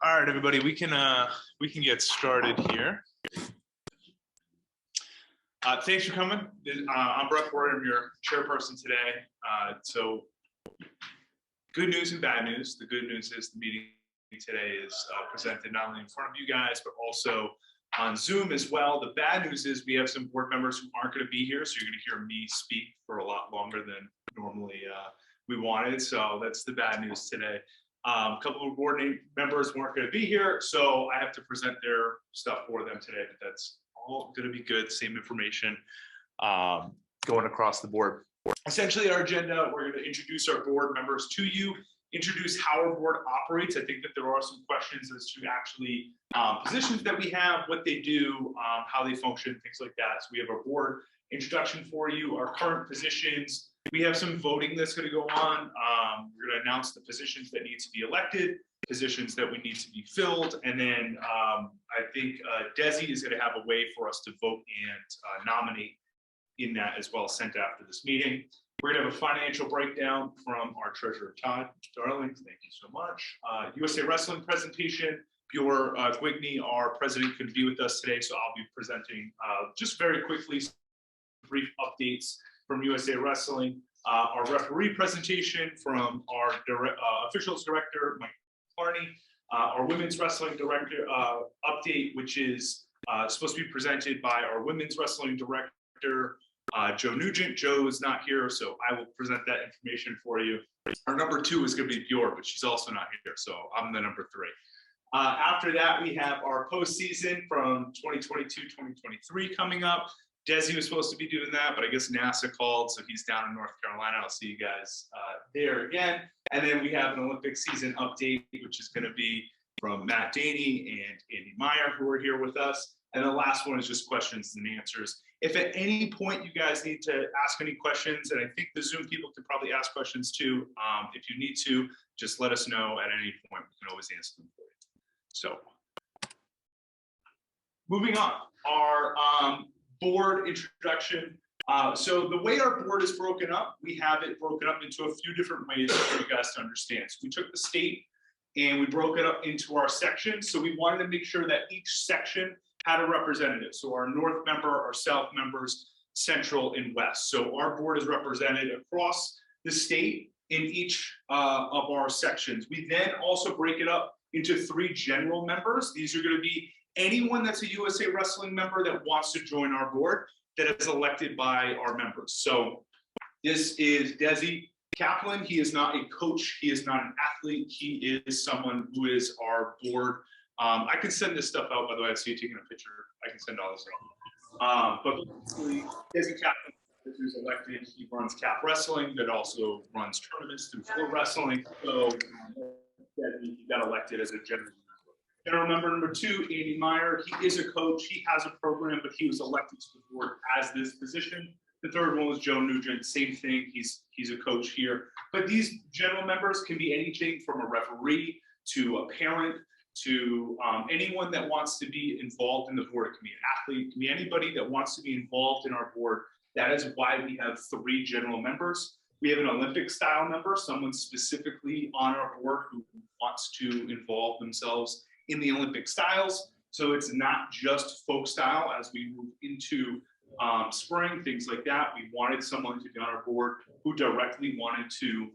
All right, everybody, we can get started here. Thanks for coming. I'm Brett Ford. I'm your chairperson today. So good news and bad news. The good news is the meeting today is presented not only in front of you guys, but also on Zoom as well. The bad news is we have some board members who aren't going to be here, so you're going to hear me speak for a lot longer than normally we wanted. So that's the bad news today. A couple of board members weren't going to be here, so I have to present their stuff for them today, but that's all going to be good. Same information going across the board. Essentially, our agenda, we're going to introduce our board members to you, introduce how our board operates. I think that there are some questions as to actually positions that we have, what they do, how they function, things like that. So we have our board introduction for you, our current positions. We have some voting that's going to go on. We're going to announce the positions that need to be elected, positions that we need to be filled, and then I think Desi is going to have a way for us to vote and nominate in that as well, sent after this meeting. We're going to have a financial breakdown from our treasurer, Todd Darling. Thank you so much. USA Wrestling presentation. Bjorn Quigney, our president, couldn't be with us today, so I'll be presenting just very quickly some brief updates from USA Wrestling. Our referee presentation from our officials director, Mike Carney. Our women's wrestling director update, which is supposed to be presented by our women's wrestling director, Joe Nugent. Joe is not here, so I will present that information for you. Our number 2 is going to be Bjorn, but she's also not here, so I'm the number 3. After that, we have our postseason from 2022-2023 coming up. Desi was supposed to be doing that, but I guess NASA called, so he's down in North Carolina. I'll see you guys there again. And then we have an Olympic season update, which is going to be from Matt Daney and Andy Meyer, who are here with us. And the last one is just questions and answers. If at any point you guys need to ask any questions, and I think the Zoom people can probably ask questions too, if you need to, just let us know at any point. We can always answer them for you. So, moving on, our board introduction. So the way our board is broken up, we have it broken up into a few different ways for you guys to understand. So we took the state and we broke it up into our sections. So we wanted to make sure that each section had a representative. So our north member, our south members, central and west. So our board is represented across the state in each of our sections. We then also break it up into 3 general members. These are going to be anyone that's a USA Wrestling member that wants to join our board that is elected by our members. So this is Desi Kaplan. He is not a coach. He is not an athlete. He is someone who is our board. I can send this stuff out, by the way. I see you taking a picture. I can send all this out. But basically, Desi Kaplan, who's elected, he runs Cap Wrestling, that also runs tournaments through Floor Wrestling. So he got elected as a general. General member number 2, Andy Meyer. He is a coach. He has a program, but he was elected to the board as this position. The third one was Joe Nugent. Same thing. He's a coach here. But these general members can be anything from a referee to a parent to anyone that wants to be involved in the board. It can be an athlete. It can be anybody that wants to be involved in our board. That is why we have 3 general members. We have an Olympic style member, someone specifically on our board who wants to involve themselves in the Olympic styles. So it's not just folk style as we move into spring, things like that. We wanted someone to be on our board who directly wanted to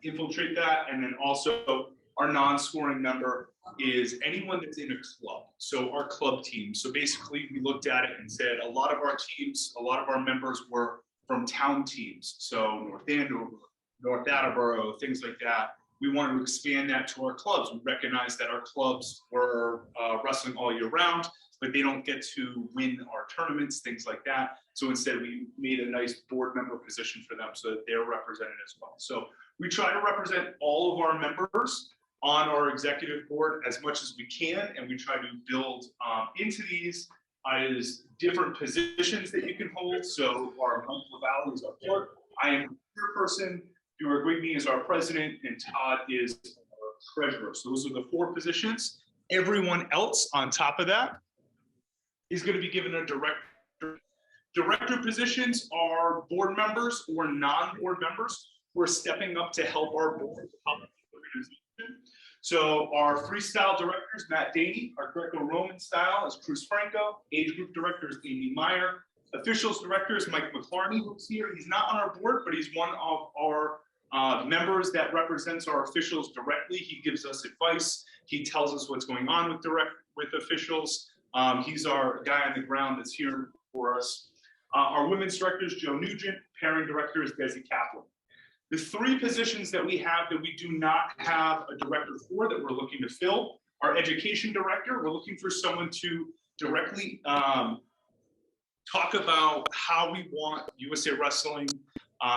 infiltrate that. And then also our non-scoring member is anyone that's in a club. So our club team. So basically we looked at it and said a lot of our teams, a lot of our members were from town teams. So North Andover, North Attleboro, things like that. We wanted to expand that to our clubs. We recognized that our clubs were wrestling all year round, but they don't get to win our tournaments, things like that. So instead, we made a nice board member position for them so that they're represented as well. So we try to represent all of our members on our executive board as much as we can, and we try to build into these as different positions that you can hold. So our Mike LaValle is our board. I am the chairperson. Bjorn Quigney is our president, and Todd is our treasurer. So those are the 4 positions. Everyone else on top of that is going to be given a director. Director positions are board members or non-board members who are stepping up to help our board, help the organization. So our freestyle director is Matt Daney. Our Greco-Roman style is Cruz Franco. Age group director is Amy Meyer. Officials director is Mike McClarney, who's here. He's not on our board, but he's one of our members that represents our officials directly. He gives us advice. He tells us what's going on with officials. He's our guy on the ground that's here for us. Our women's director is Joe Nugent. Pairing director is Desi Kaplan. The three positions that we have that we do not have a director for that we're looking to fill, our education director, we're looking for someone to directly talk about how we want USA Wrestling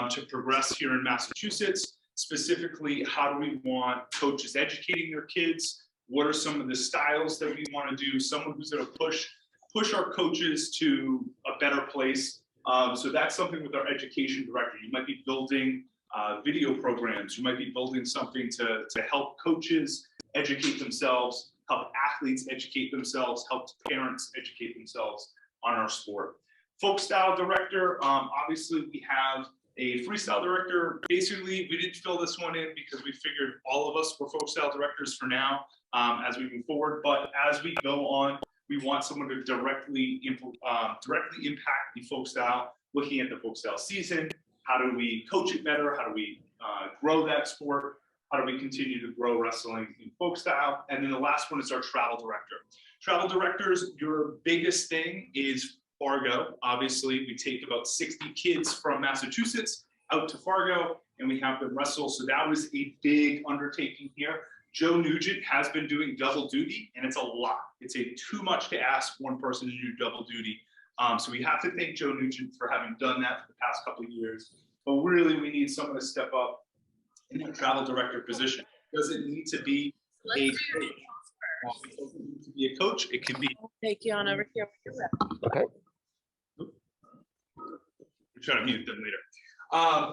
to progress here in Massachusetts. Specifically, how do we want coaches educating their kids? What are some of the styles that we want to do? Someone who's going to push our coaches to a better place. So that's something with our education director. You might be building video programs. You might be building something to help coaches educate themselves, help athletes educate themselves, help parents educate themselves on our sport. Folk style director, obviously we have a freestyle director. Basically, we didn't fill this one in because we figured all of us were folk style directors for now as we move forward. But as we go on, we want someone to directly impact the folk style, looking at the folk style season. How do we coach it better? How do we grow that sport? How do we continue to grow wrestling in folk style? And then the last one is our travel director. Travel directors, your biggest thing is Fargo. Obviously, we take about 60 kids from Massachusetts out to Fargo and we have them wrestle. So that was a big undertaking here. Joe Nugent has been doing double duty and it's a lot. It's too much to ask one person to do double duty. So we have to thank Joe Nugent for having done that for the past couple of years. But really, we need someone to step up in the travel director position. It doesn't need to be a coach. It doesn't need to be a coach. It can be. I'll take you on over here. Okay. We're trying to mute them later.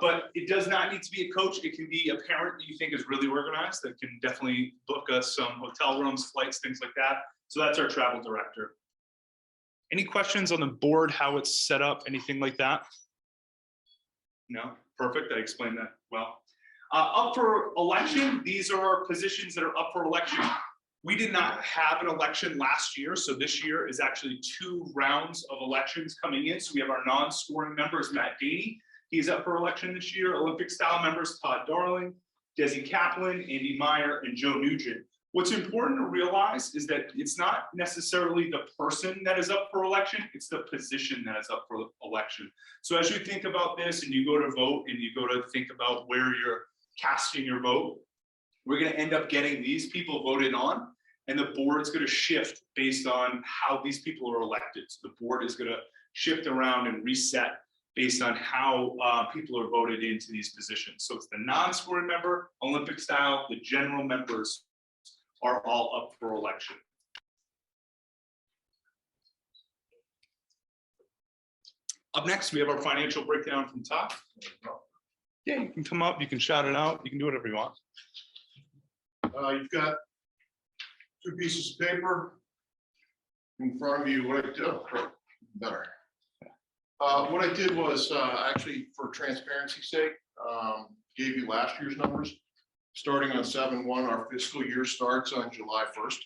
But it does not need to be a coach. It can be a parent that you think is really organized that can definitely book us some hotel rooms, flights, things like that. So that's our travel director. Any questions on the board, how it's set up, anything like that? No? Perfect. I explained that well. Up for election, these are our positions that are up for election. We did not have an election last year, so this year is actually 2 rounds of elections coming in. So we have our non-scoring members, Matt Daney. He's up for election this year. Olympic style members, Todd Darling, Desi Kaplan, Andy Meyer, and Joe Nugent. What's important to realize is that it's not necessarily the person that is up for election, it's the position that is up for election. So as you think about this and you go to vote and you go to think about where you're casting your vote, we're going to end up getting these people voted on and the board's going to shift based on how these people are elected. So the board is going to shift around and reset based on how people are voted into these positions. So it's the non-scoring member, Olympic style, the general members are all up for election. Up next, we have our financial breakdown from Todd. Yeah, you can come up, you can shout it out, you can do whatever you want. You've got 2 pieces of paper in front of you. What I did, better. What I did was actually, for transparency's sake, gave you last year's numbers. Starting on 7/1, our fiscal year starts on July 1st.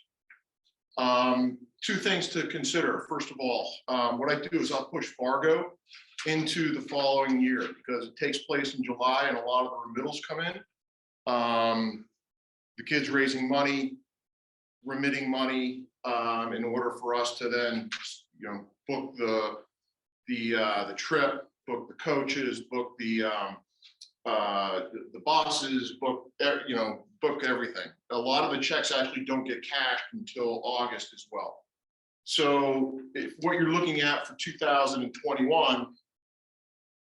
2 things to consider. First of all, what I do is I'll push Fargo into the following year because it takes place in July and a lot of the remittals come in. The kids raising money, remitting money in order for us to then, book the trip, book the coaches, book the bosses, book everything. A lot of the checks actually don't get cashed until August as well. So what you're looking at for 2021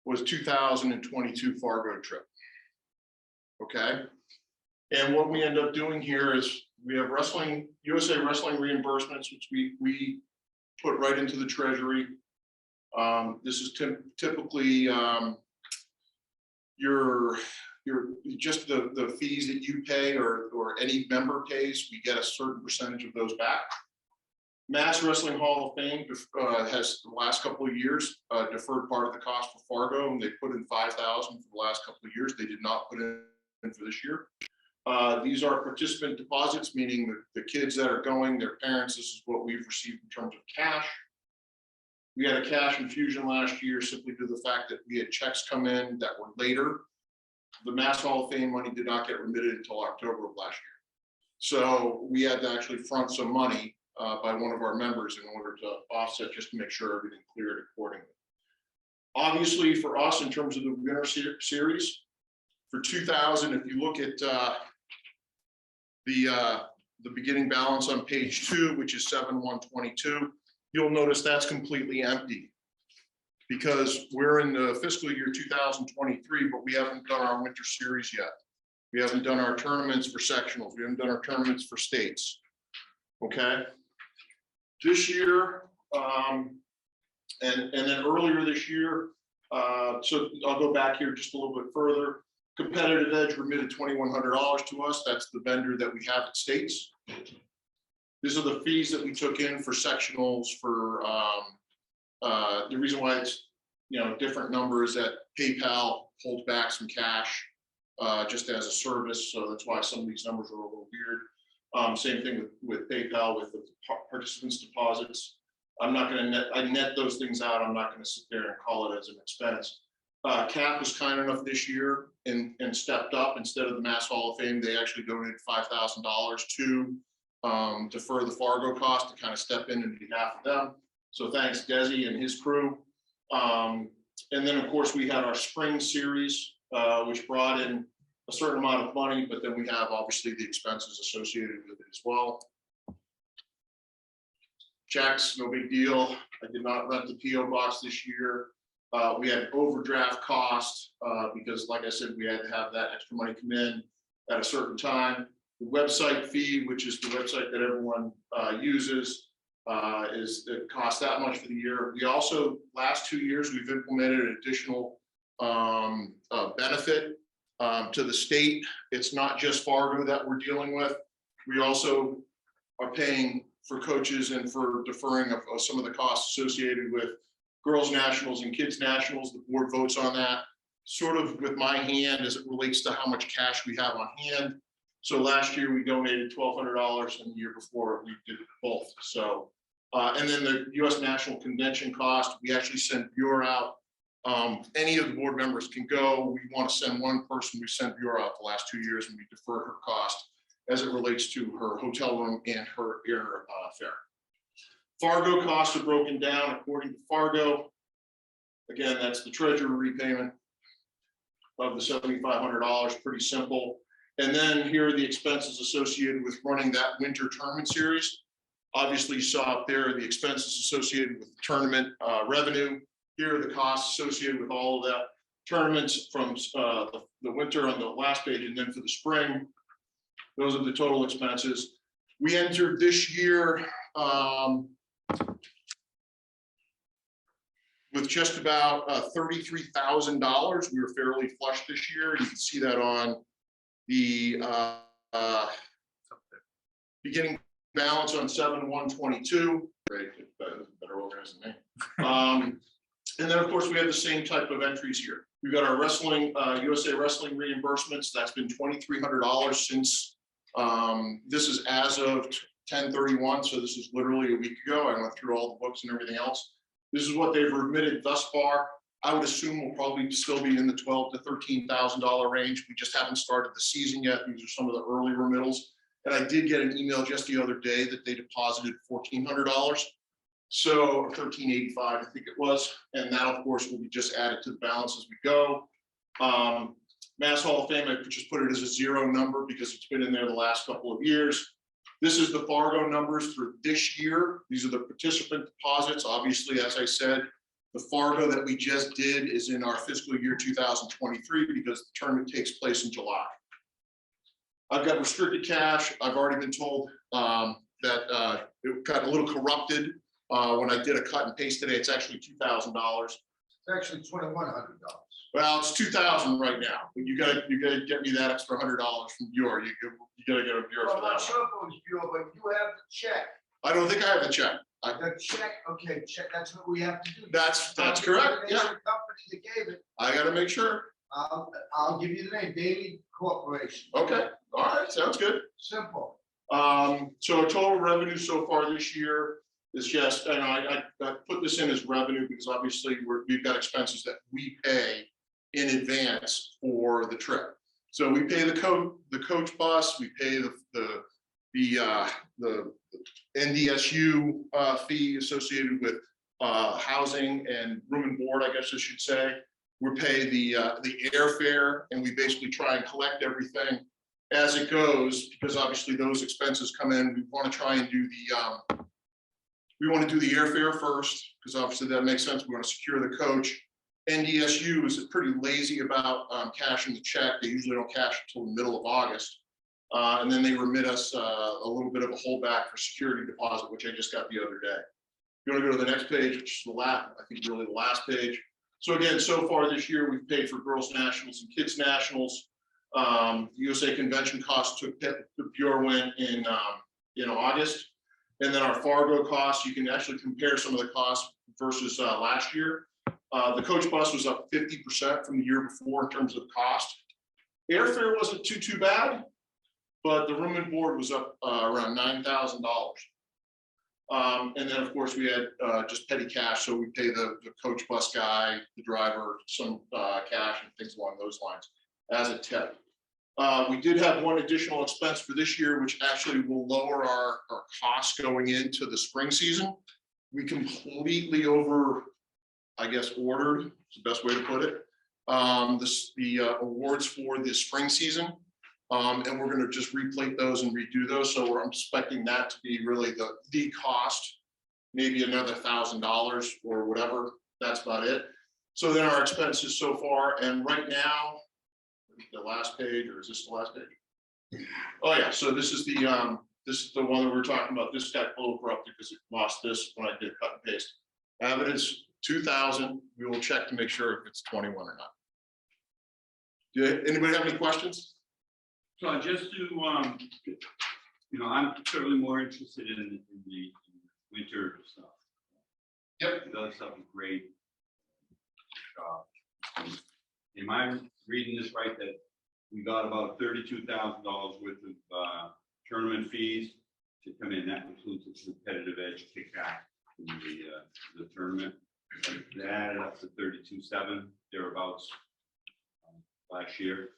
was 2022 Fargo trip. Okay. And what we end up doing here is we have USA Wrestling reimbursements, which we put right into the treasury. This is typically your just the fees that you pay or any member pays. We get a certain percentage of those back. Mass Wrestling Hall of Fame has the last couple of years deferred part of the cost for Fargo, and they put in $5,000 for the last couple of years. They did not put in for this year. These are participant deposits, meaning the kids that are going, their parents, this is what we've received in terms of cash. We had a cash infusion last year simply due to the fact that we had checks come in that were later. The Mass Hall of Fame money did not get remitted until October of last year. So we had to actually front some money by one of our members in order to offset, just to make sure everything cleared accordingly. Obviously for us, in terms of the winter series, for 2000, if you look at the beginning balance on page 2, which is 7/1/22, you'll notice that's completely empty because we're in the fiscal year 2023, but we haven't done our winter series yet. We haven't done our tournaments for sectionals. We haven't done our tournaments for states. Okay. This year, and then earlier this year, so I'll go back here just a little bit further. Competitive Edge remitted $2,100 to us. That's the vendor that we have at states. These are the fees that we took in for sectionals. For the reason why it's different numbers, that PayPal holds back some cash just as a service, so that's why some of these numbers are a little weird. Same thing with PayPal with the participants deposits. I'm not going to net those things out. I'm not going to sit there and call it as an expense. CAP was kind enough this year and stepped up. Instead of the Mass Hall of Fame, they actually donated $5,000 to defer the Fargo cost to kind of step in behalf of them. So thanks Desi and his crew. And then of course we had our spring series, which brought in a certain amount of money, but then we have obviously the expenses associated with it as well. Checks, no big deal. I did not rent the PO box this year. We had overdraft costs because, like I said, we had to have that extra money come in at a certain time. The website fee, which is the website that everyone uses, it costs that much for the year. We also, last 2 years, we've implemented an additional benefit to the state. It's not just Fargo that we're dealing with. We also are paying for coaches and for deferring of some of the costs associated with girls nationals and kids nationals. The board votes on that sort of with my hand as it relates to how much cash we have on hand. So last year we donated $1,200 and the year before we did both. So, and then the US National Convention cost, we actually sent Bureau out. Any of the board members can go. We want to send one person. We sent Bureau out the last 2 years and we deferred her cost as it relates to her hotel room and her airfare. Fargo costs are broken down according to Fargo. Again, that's the treasurer repayment of the $7,500, pretty simple. And then here are the expenses associated with running that winter tournament series. Obviously you saw up there the expenses associated with the tournament revenue. Here are the costs associated with all of that tournaments from the winter on the last page, and then for the spring. Those are the total expenses. We entered this year with just about $33,000. We were fairly flush this year. You can see that on the beginning balance on 7/1/22. Great, better organized than me. And then of course we have the same type of entries here. We've got our wrestling, USA Wrestling reimbursements. That's been $2,300 since this is as of 10/31. So this is literally a week ago. I went through all the books and everything else. This is what they've remitted thus far. I would assume we'll probably still be in the $12,000 to $13,000 range. We just haven't started the season yet. These are some of the early remittals. And I did get an email just the other day that they deposited $1,400. So, or $1,385, I think it was. And that, of course, will be just added to the balance as we go. Mass Hall of Fame, I just put it as a 0 number because it's been in there the last couple of years. This is the Fargo numbers for this year. These are the participant deposits. Obviously, as I said, the Fargo that we just did is in our fiscal year 2023 because the tournament takes place in July. I've got restricted cash. I've already been told that it got a little corrupted when I did a cut and paste today. It's actually $2,000. It's actually $2,100. Well, it's $2,000 right now. But you gotta get me that extra $100 from Bureau. You gotta get a Bureau for Well, I'm not that. sure if it was Bureau, but you have the check. I don't think I have the check. The check, okay, check, that's what we have to do. That's correct. The Yeah, company that gave it, I gotta make sure. I'll give you the name, Daily Corporation. Okay, All right, sounds good. Simple. So our total revenue so far this year is just, and I put this in as revenue because obviously we've got expenses that we pay in advance for the trip. So we pay the coach bus, we pay the NDSU fee associated with housing and room and board, I guess I should say. We pay the airfare, and we basically try and collect everything as it goes, because obviously those expenses come in. We want to try and do the airfare first, because obviously that makes sense. We want to secure the coach. NDSU is pretty lazy about cashing the check. They usually don't cash until the middle of August. And then they remit us a little bit of a holdback for security deposit, which I just got the other day. You want to go to the next page, which is the last, I think really the last page. So again, so far this year, we've paid for girls nationals and kids nationals. The USA convention costs took Bjorwin in August. And then our Fargo costs, you can actually compare some of the costs versus last year. The coach bus was up 50% from the year before in terms of cost. Airfare wasn't too bad, but the room and board was up around $9,000. And then of course we had just petty cash. So we pay the coach bus guy, the driver, some cash and things along those lines as a tip. We did have one additional expense for this year, which actually will lower our costs going into the spring season. We completely ordered, is the best way to put it, the awards for the spring season. And we're going to just replate those and redo those. So I'm expecting that to be really the cost, maybe another $1,000 or whatever. That's about it. So then our expenses so far, and right now, the last page, or is this the last page? Oh yeah. So this is the one that we're talking about. This got a little corrupted because it lost this when I did cut and paste. Evidence 2,000. We will check to make sure if it's 21 or not. Anybody have any questions? So just to, I'm certainly more interested in the winter stuff. Yep. The other stuff is great. Am I reading this right, that we got about $32,000 worth of tournament fees to come in? That includes the competitive edge kickback in the tournament. That added up to 32.7 thereabouts last year.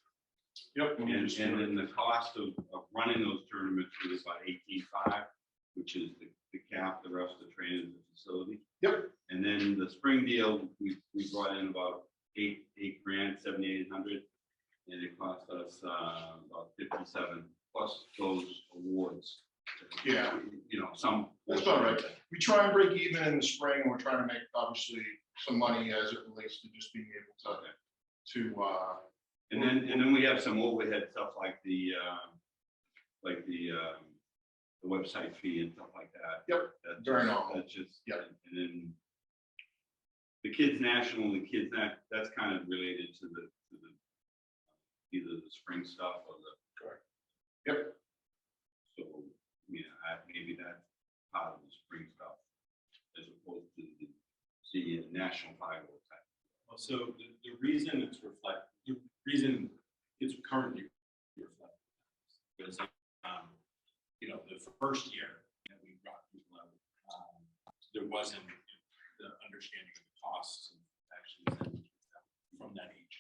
Yep. And then the cost of running those tournaments was about 18.5, which is the cap, the rest of the training in the facility. Yep. And then the spring deal, we brought in about $8 grand, 7,800, and it cost us about 57 plus those awards. Yeah. Some. That's all right. We try and break even in the spring, and we're trying to make obviously some money as it relates to just being able to And then we have some overhead stuff like the website fee and stuff like that. Yep. Very normal. That's just, yep. And then the kids national, that's kind of related to the either the spring stuff or the. Correct. Yep. So maybe that's part of the spring stuff as opposed to the national 5 type. Well, so the reason it's reason it's currently reflected is, the first year that we brought people out, there wasn't the understanding of the costs and actually from that age.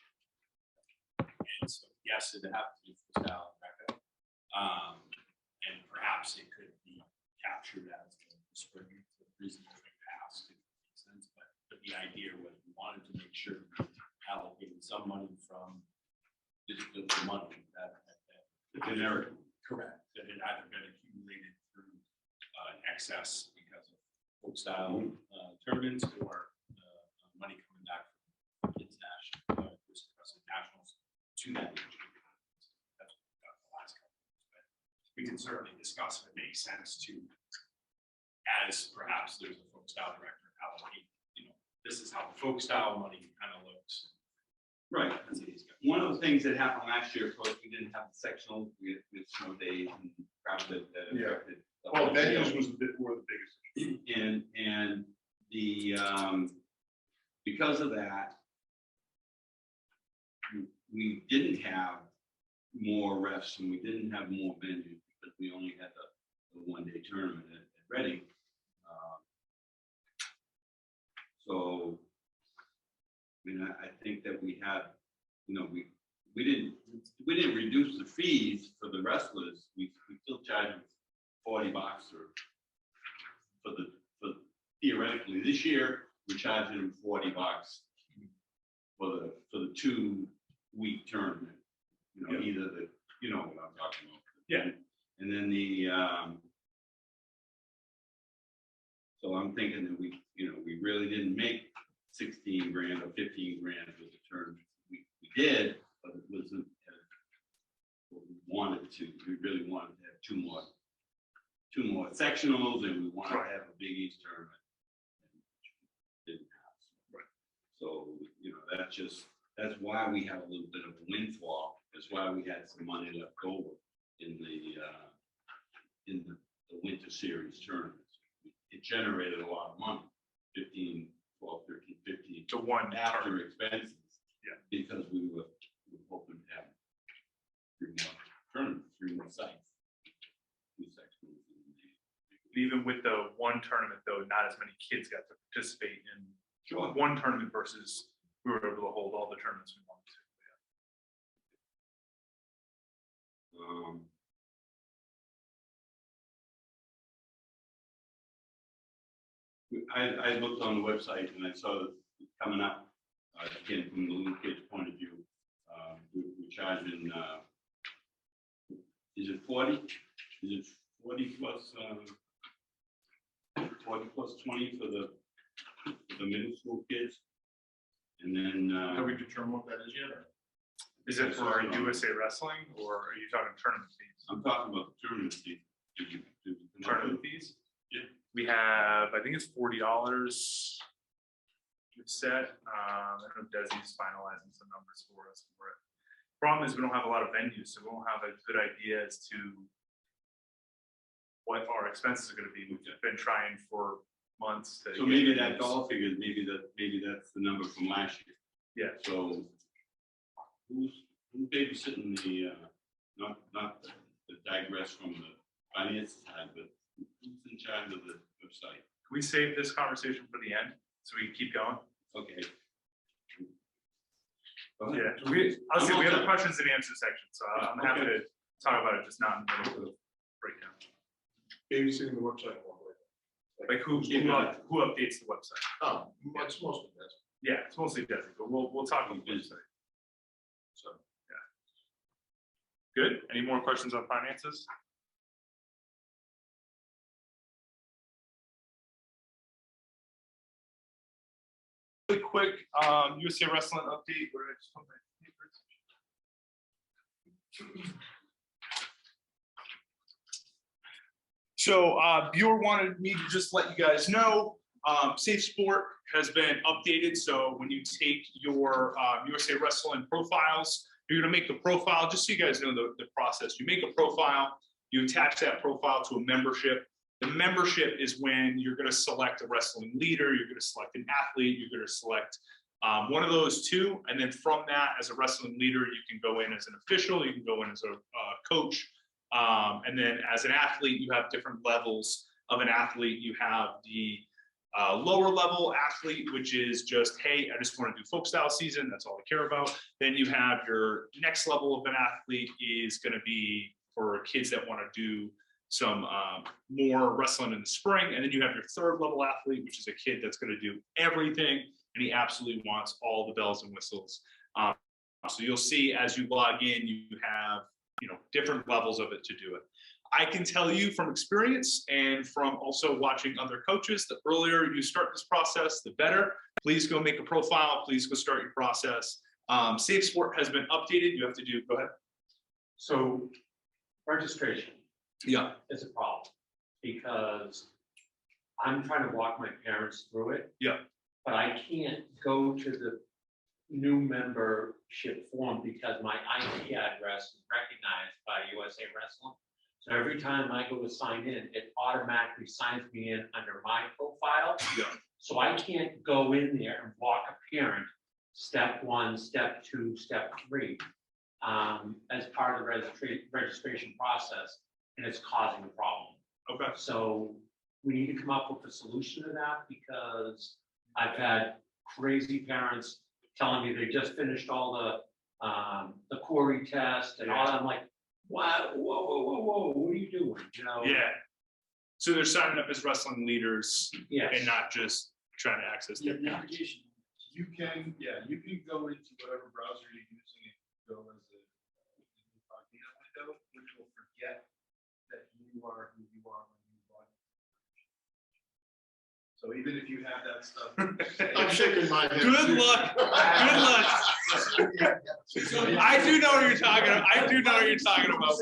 And so, yes, it happened to be style record, and perhaps it could be captured as the spring reason to ask, if it makes sense. But the idea was we wanted to make sure we allocated some money from the money that generic. Correct, that had either been accumulated through excess because of folk style tournaments or money coming back from kids nationals to that age. That's what we got the last couple of years. But we can certainly discuss if it makes sense to, as perhaps there's a folk style director, allocate, this is how the folk style money kind of looks. Right. One of the things that happened last year, of course, we didn't have the sectional with snow days and crowd that affected. Well, venues was were the biggest. And the because of that, we didn't have more refs and we didn't have more venues because we only had the one-day tournament at Reading. So, I mean, I think that we have, you know, we didn't reduce the fees for the wrestlers. We still charge them $40 for theoretically this year we're charging them $40 for the 2-week tournament. You know, either the, you know what I'm talking about. Yeah. And then the so I'm thinking that we really didn't make 16 grand or 15 grand with the tournament. We did, but it wasn't what we wanted to. We really wanted to have two more sectionals, and we wanted to have a Big East tournament. Didn't have. Right. So, you know, that's why we have a little bit of a windfall. That's why we had some money left over in the winter series tournaments. It generated a lot of money, 15, 12, 13, 15 To one after tournament. expenses. Yeah. Because we were hoping to have 3 more tournaments, 3 more sites. 2 sections. Even with the one tournament though, not as many kids got to participate in Sure. one tournament versus we were able to hold all the tournaments we wanted to. I looked on the website and I saw that it's coming up, again, from the little kid's point of view. We're charging, is it 40? Is it 40 plus, 40 plus 20 for the middle school kids? And then. Have we determined what that is yet? Or? Is it for USA Wrestling or are you talking tournament fees? I'm talking about the tournament fee. Tournament fees? Yeah. We have, I think it's $40 set. I don't know if Desi's finalizing some numbers for us for it. Problem is we don't have a lot of venues, so we don't have a good idea as to what our expenses are going to be. We've been trying for months. So maybe that dollar figure, maybe that's the number from last year. Yeah. So who's babysitting the not the digress from the finance side, but who's in charge of the website? Can we save this conversation for the end so we can keep going? Okay. Yeah, we have a questions and answers section, so I'm happy to talk about it, just not in the middle of the breakdown. Babysitting the website. Like who updates the website? Oh, it's mostly that. Yeah, it's mostly Desi, but we'll talk on the website. So, yeah. Good. Any more questions on finances? Really quick, USA Wrestling update. Where did I just put my papers? So Bjorn wanted me to just let you guys know, Safe Sport has been updated. So when you take your USA Wrestling profiles, you're gonna make the profile, just so you guys know the process. You make a profile, you attach that profile to a membership. The membership is when you're gonna select a wrestling leader, you're gonna select an athlete, you're gonna select one of those two. And then from that, as a wrestling leader, you can go in as an official, you can go in as a coach. And then as an athlete, you have different levels of an athlete. You have the lower level athlete, which is just, hey, I just want to do folk style season. That's all I care about. Then you have your next level of an athlete is going to be for kids that want to do some more wrestling in the spring. And then you have your third level athlete, which is a kid that's going to do everything. And he absolutely wants all the bells and whistles. So you'll see as you log in, you have, different levels of it to do it. I can tell you from experience and from also watching other coaches, the earlier you start this process, the better. Please go make a profile. Please go start your process. Safe Sport has been updated. You have to do, go ahead. So registration Yeah. is a problem because I'm trying to walk my parents through it. Yeah. But I can't go to the new membership form because my IP address is recognized by USA Wrestling. So every time I go to sign in, it automatically signs me in under my profile. Yeah. So I can't go in there and walk a parent, step 1, step 2, step 3. as part of the registration process, and it's causing a problem. Okay. So we need to come up with a solution to that, because I've had crazy parents telling me they just finished all the query test and all that. I'm like, wow, whoa, what are you doing? You know? Yeah. So they're signing up as wrestling leaders Yes. and not just trying to access Yeah, their the page. application, you can go into whatever browser you're using and go as a incognito window, which will forget that you are who you are when you log in. So even if you have that stuff. I'm shaking my head. Good luck. Good luck. I do know what you're talking about. I do know what you're talking about.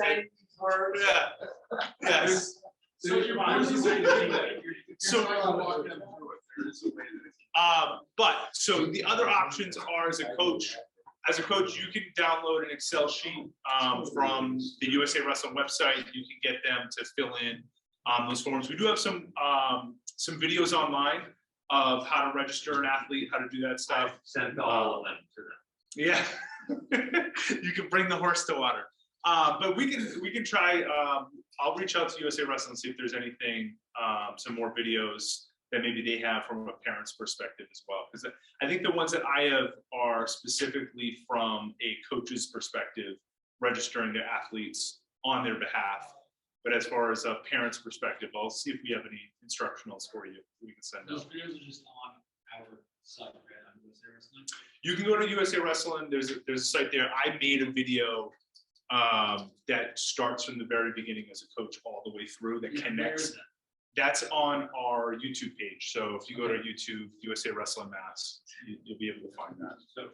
Yeah. Yes. So you're there's a way to do that. So- You're trying to walk them through it. There is a way that But so the other options are as a coach, you can download an Excel sheet from the USA Wrestling website. You can get them to fill in those forms. We do have some videos online of how to register an athlete, how to do that stuff. Send all of them to them. Yeah, you can bring the horse to water. But we can try. I'll reach out to USA Wrestling and see if there's anything, some more videos that maybe they have from a parent's perspective as well. Because I think the ones that I have are specifically from a coach's perspective, registering their athletes on their behalf. But as far as a parent's perspective, I'll see if we have any instructionals for you we can send those out. videos are just on our site, right? On USA Wrestling. You can go to USA Wrestling. There's a site there. I made a video that starts from the very beginning as a coach all the way through that Yeah, where connects. is that? That's on our YouTube page. So if you go to YouTube, USA Wrestling Mass, you'll be able to find that. So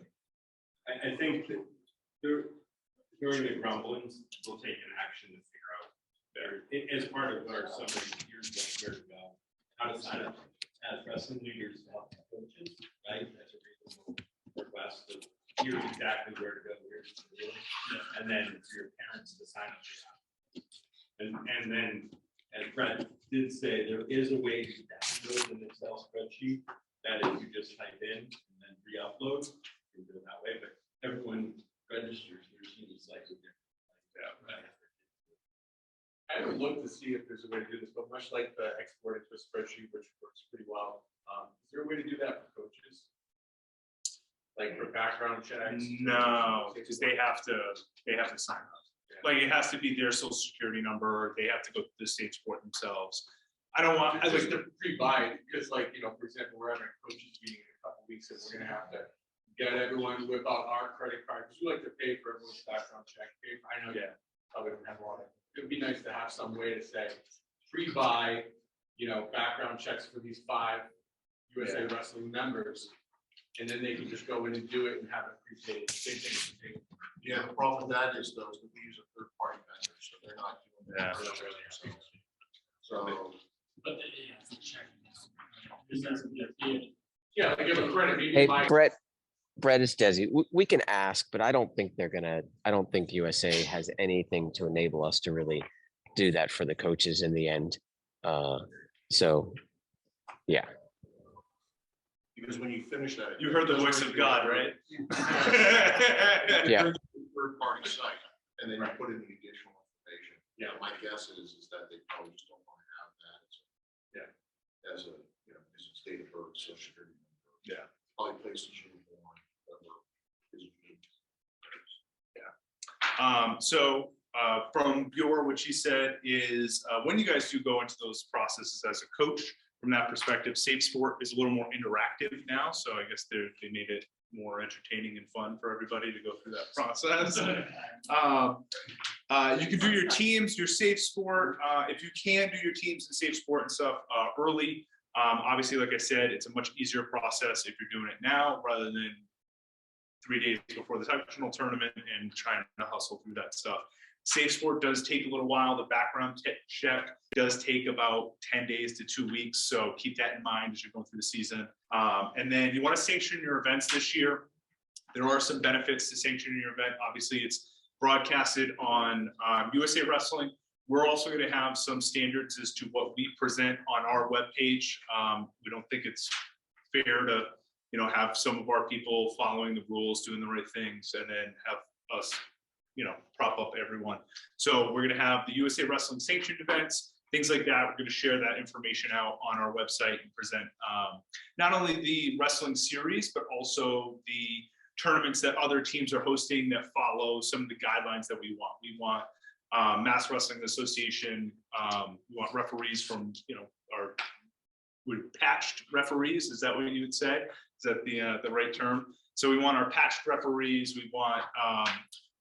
I think that during the grumblings, we'll take an action to figure out better, as part of our summary, here's where to go. How to sign up as wrestling leaders to help coaches, right? That's a reasonable request. So here's exactly where to go, here's what to do. And then for your parents to sign up. And then, as Brett did say, there is a way to download an Excel spreadsheet that if you just type in and then re-upload, you can do it that way, but everyone registers their teams like with their. Yeah, right. I would look to see if there's a way to do this, but much like the export into a spreadsheet, which works pretty well, is there a way to do that for coaches? Like for background checks? No, because they have to sign up. Like it has to be their social security number. They have to go to the state sport themselves. I don't want. I Just like. to pre-buy, because like, you know, for example, we're having a coaches meeting in a couple weeks and we're gonna have to get everyone whip out our credit card, because we like to pay for everyone's background check. I know, Yeah. probably don't have a lot of, it'd be nice to have some way to say, pre-buy, you know, background checks for these 5 USA Wrestling members. And then they can just go in and do it and have it pre-paid. Same thing. Yeah, the problem with that is those that we use a third party vendor, so they're not doing that. Themselves. So, But they have to check. This doesn't get paid. Yeah, like give a credit, maybe Hey, buy. Brett is Desi. We can ask, but I don't think I don't think USA has anything to enable us to really do that for the coaches in the end. So, yeah. because when you finish that. You heard the voice of God, right? Yeah. Third party site, and then you put in the additional information. Yeah. My guess is that they probably just don't want to have that as a, you know, as a state of birth, social security number. Yeah. Probably places you were born, whatever is unique. So from Bjor, what she said is when you guys do go into those processes as a coach, from that perspective, Safe Sport is a little more interactive now. So I guess they made it more entertaining and fun for everybody to go through that process. You can do your teams, your Safe Sport. If you can do your teams and Safe Sport and stuff early, obviously, like I said, it's a much easier process if you're doing it now rather than 3 days before the sectional tournament and trying to hustle through that stuff. Safe Sport does take a little while. The background check does take about 10 days to 2 weeks. So keep that in mind as you're going through the season. And then you want to sanction your events this year. There are some benefits to sanctioning your event. Obviously, it's broadcasted on USA Wrestling. We're also going to have some standards as to what we present on our webpage. We don't think it's fair to, have some of our people following the rules, doing the right things, and then have us prop up everyone. So we're gonna have the USA Wrestling sanctioned events, things like that. We're gonna share that information out on our website and present not only the wrestling series, but also the tournaments that other teams are hosting that follow some of the guidelines that we want. We want Mass Wrestling Association, we want referees from, our patched referees. Is that what you would say? Is that the right term? So we want our patched referees. We want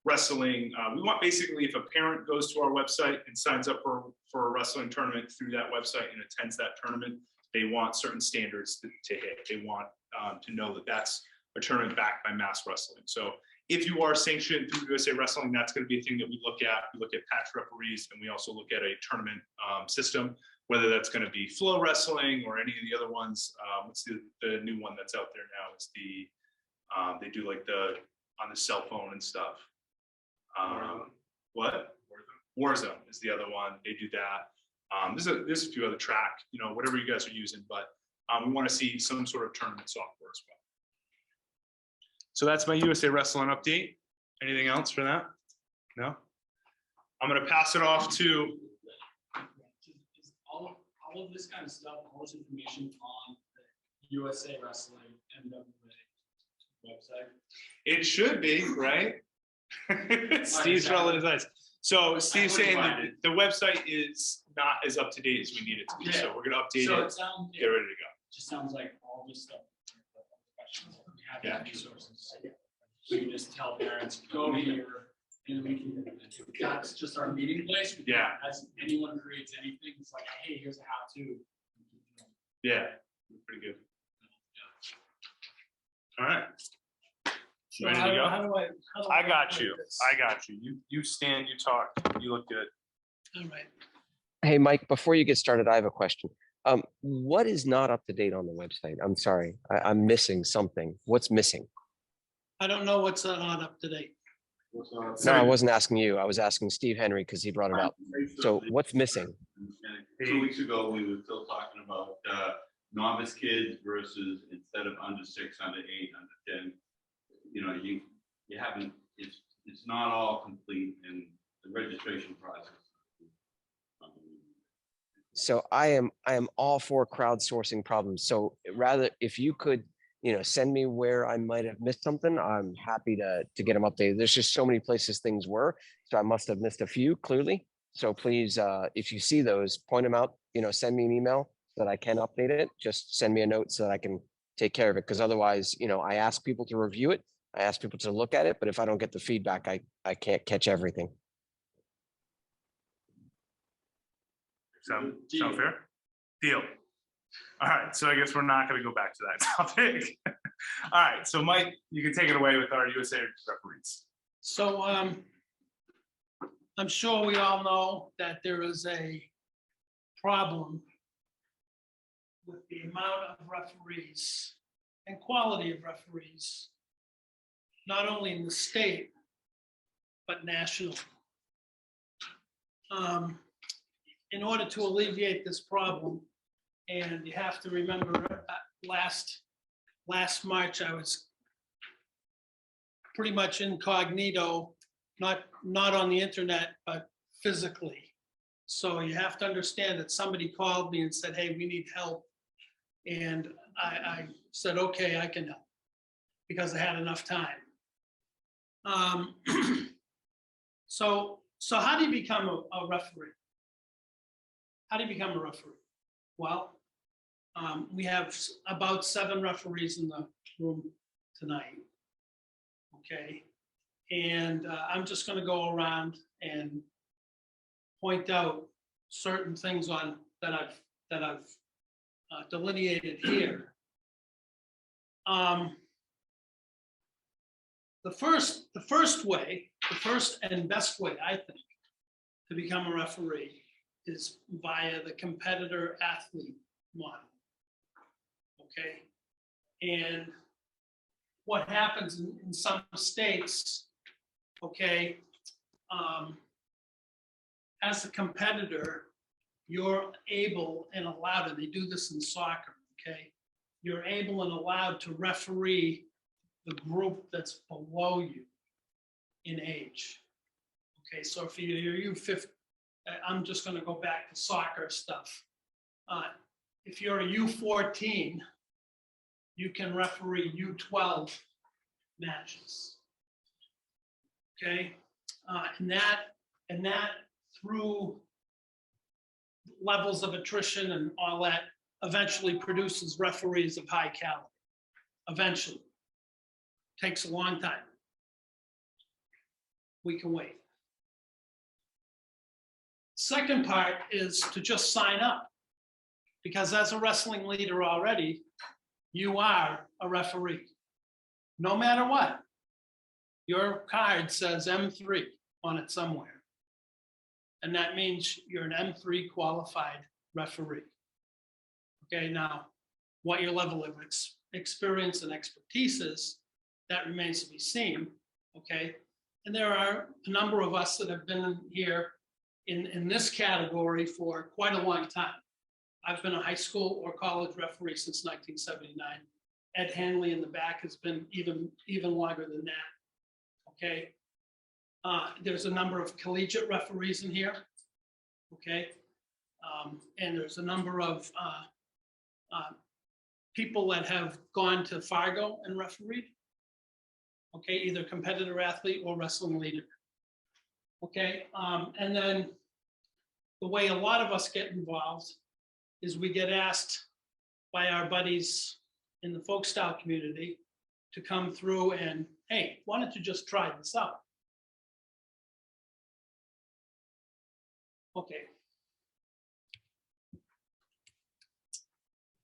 wrestling. We want basically if a parent goes to our website and signs up for a wrestling tournament through that website and attends that tournament, they want certain standards to hit. They want to know that that's a tournament backed by Mass Wrestling. So if you are sanctioned through USA Wrestling, that's going to be a thing that we look at. We look at patch referees, and we also look at a tournament system, whether that's going to be Flow Wrestling or any of the other ones. What's the new one that's out there now? It's they do like on the cell phone and stuff. What? Warzone is the other one. They do that. There's a few other track, whatever you guys are using, but we want to see some sort of tournament software as well. So that's my USA Wrestling update. Anything else for that? No? I'm going to pass it off to. Is all of this kind of stuff, all this information on the USA Wrestling MWA website? It should be, right? Steve's rolling his eyes. So Steve's saying that the website is not as up to date as we need it to be. So we're going to update So it. Get ready to go. Just sounds like all this stuff. We have resources. We can just tell parents, go here, and we can, that's just our meeting place. Yeah. As anyone creates anything, it's like, hey, here's a how-to. Yeah, pretty good. All right. So Ready to how go? do I got make you. this? I got you. You stand, you talk, you look good. All right. Hey, Mike, before you get started, I have a question. What is not up to date on the website? I'm sorry, I'm missing something. What's missing? I don't know what's not up to date. No, I wasn't asking you. I was asking Steve Henry because he brought it up. So what's missing? And 2 weeks ago, we were still talking about novice kids versus instead of under 6, under 8, under 10. You haven't. It's not all complete in the registration process. So I am all for crowdsourcing problems. So rather, if you could, send me where I might have missed something, I'm happy to get them updated. There's just so many places things were, so I must have missed a few clearly. So please, if you see those, point them out. Send me an email so that I can update it. Just send me a note so that I can take care of it. Because otherwise, I ask people to review it. I ask people to look at it, but if I don't get the feedback, I can't catch everything. Sound fair? Deal. All right, so I guess we're not going to go back to that topic. All right, so Mike, you can take it away with our USA referees. So I'm sure we all know that there is a problem with the amount of referees and quality of referees, not only in the state, but nationally. In order to alleviate this problem, and you have to remember last March, I was pretty much incognito, not on the internet, but physically. So you have to understand that somebody called me and said, hey, we need help. And I said, okay, I can help, because I had enough time. So how do you become a referee? How do you become a referee? Well, we have about 7 referees in the room tonight. Okay, and I'm just going to go around and point out certain things that I've delineated here. The first and best way, I think, to become a referee is via the competitor athlete model. Okay, and what happens in some states, okay, as a competitor, you're able and allowed, and they do this in soccer, okay, you're able and allowed to referee the group that's below you in age. Okay, so if you're U15, I'm just gonna go back to soccer stuff. If you're a U14, you can referee U12 matches. Okay, and that through levels of attrition and all that eventually produces referees of high caliber. Eventually. Takes a long time. We can wait. Second part is to just sign up. Because as a wrestling leader already, you are a referee. No matter what. Your card says M3 on it somewhere. And that means you're an M3 qualified referee. Okay, now what your level of experience and expertise is, that remains to be seen, okay? And there are a number of us that have been here in this category for quite a long time. I've been a high school or college referee since 1979. Ed Hanley in the back has been even longer than that, okay? There's a number of collegiate referees in here, okay? And there's a number of people that have gone to Fargo and refereed, okay, either competitor athlete or wrestling leader, okay? And then the way a lot of us get involved is we get asked by our buddies in the folk style community to come through and, hey, why don't you just try this out? Okay.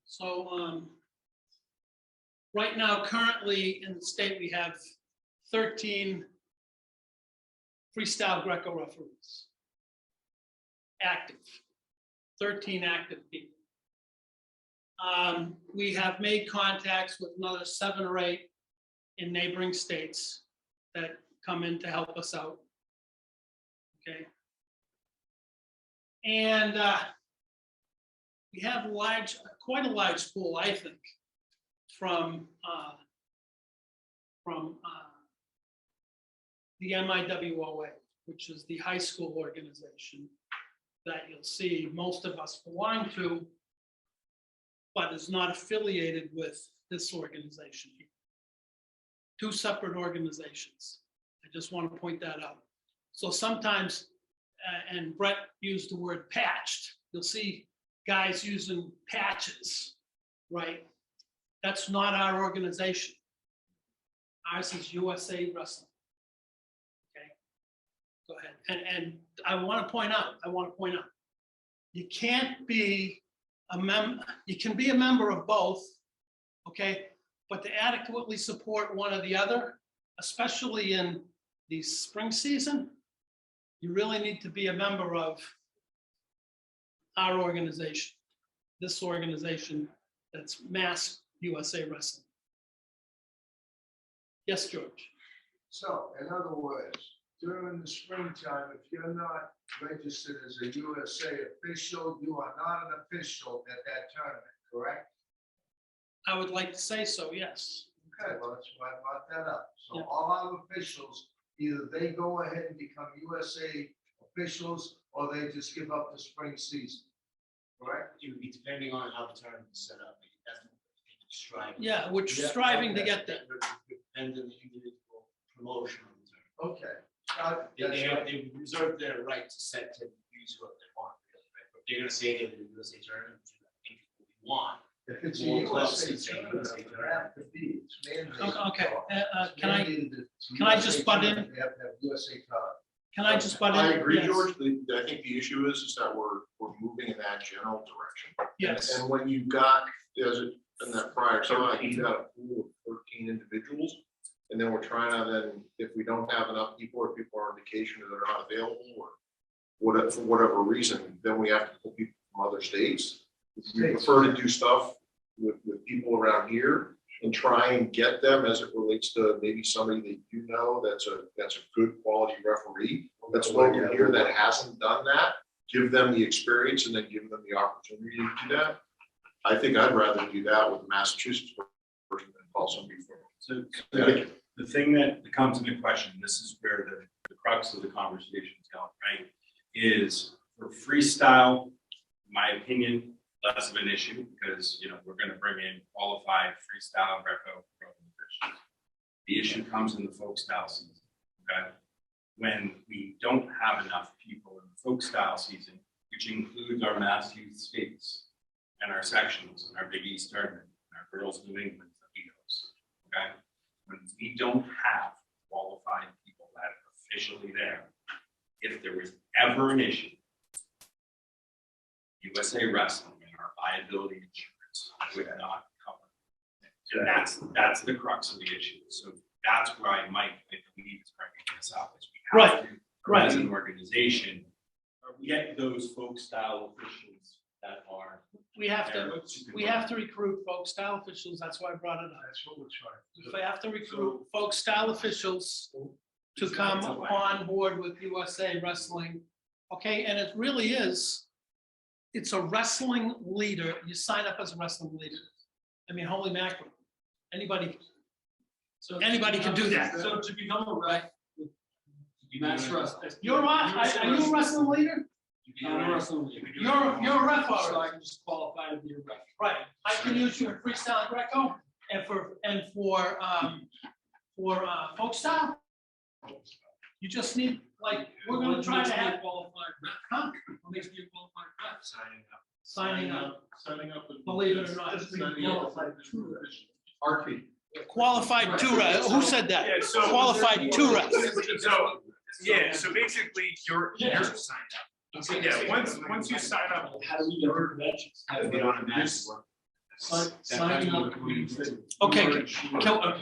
So right now, currently in the state, we have 13 freestyle Greco referees. Active, 13 active people. We have made contacts with another 7 or 8 in neighboring states that come in to help us out. Okay. And we have quite a large pool, I think, from the MWA, which is the high school organization that you'll see most of us belong to, but is not affiliated with this organization. 2 separate organizations. I just want to point that out. So sometimes, and Brett used the word patched, you'll see guys using patches, right? That's not our organization. Ours is USA Wrestling. Okay, go ahead. And I want to point out, you can't be you can be a member of both, okay? But to adequately support one or the other, especially in the spring season, you really need to be a member of our organization, this organization that's Mass USA Wrestling. Yes, George. So, in other words, during the springtime, if you're not registered as a USA official, you are not an official at that tournament, correct? I would like to say so, yes. Okay, well, that's why I brought that up. So Yeah. all our officials, either they go ahead and become USA officials, or they just give up the spring season, correct? It would be depending on how the tournament is set up. That's what we're striving. Yeah, we're striving to get that. Depends on the individual promotion of the tournament. Okay. They reserve their right to set to use what they want. Right? But they're gonna say they're the USA tournament, which I think we want. If it's a More clubs USA than say tournament, USA there have to be, it's mandated. Okay, It's can I mandated that it's a can I USA just butt in? tournament, They have to have USA card. Can I just butt in? I agree, Yes. George. I think the issue is that we're moving in that general direction. Yes, And when you've got, as it, in that prior slide, you've got a pool of 13 individuals. And then we're trying to then, if we don't have enough people, or people are on vacation or they're not available, or whatever, for whatever reason, then we have to pull people from other states. We prefer to do stuff with people around here and try and get them as it relates to maybe somebody that you know that's a good quality referee that's local here that hasn't done that. Give them the experience and then give them the opportunity to do that. I think I'd rather do that with Massachusetts person than call somebody from. So the thing that comes into question, this is where the crux of the conversation, right, is for freestyle, in my opinion, less of an issue because, you know, we're going to bring in qualified freestyle Greco pro officials. The issue comes in the folk style season, okay? When we don't have enough people in the folk style season, which includes our Mass Youth States and our sections and our Big East tournament and our Girls New England that we host, okay? When we don't have qualified people that are officially there, if there was ever an issue, USA Wrestling and our liability insurance would not cover. And that's the crux of the issue. So that's why Mike, I believe, is bringing this up. Is we have to, as an organization, get those folk style officials that are. We have to recruit folk style officials. That's why I brought it up. That's what we're trying. We have to recruit folk style officials to come on board with USA Wrestling. Okay, and it really is, it's a wrestling leader. You sign up as a wrestling leader. I mean, holy mackerel. Anybody can do that. So to become a ref, Mass Wrestling. Are you a wrestling leader? I'm a wrestling leader. You're a ref So already. I can just qualify to be a ref. Right. I can use you in freestyle Greco and for folk style. You just need, like, we're gonna try to have, Qualified ref. huh? What makes me a qualified ref? Signing up. Signing up. and- Believe it or not. Signing up. RP. Qualified two refs. Who said that? Yeah, so- Qualified two refs. So, yeah, so basically, you're signed up. So, yeah, once you sign up, How do we get our credentials? How to get on a match. Signing up. Okay,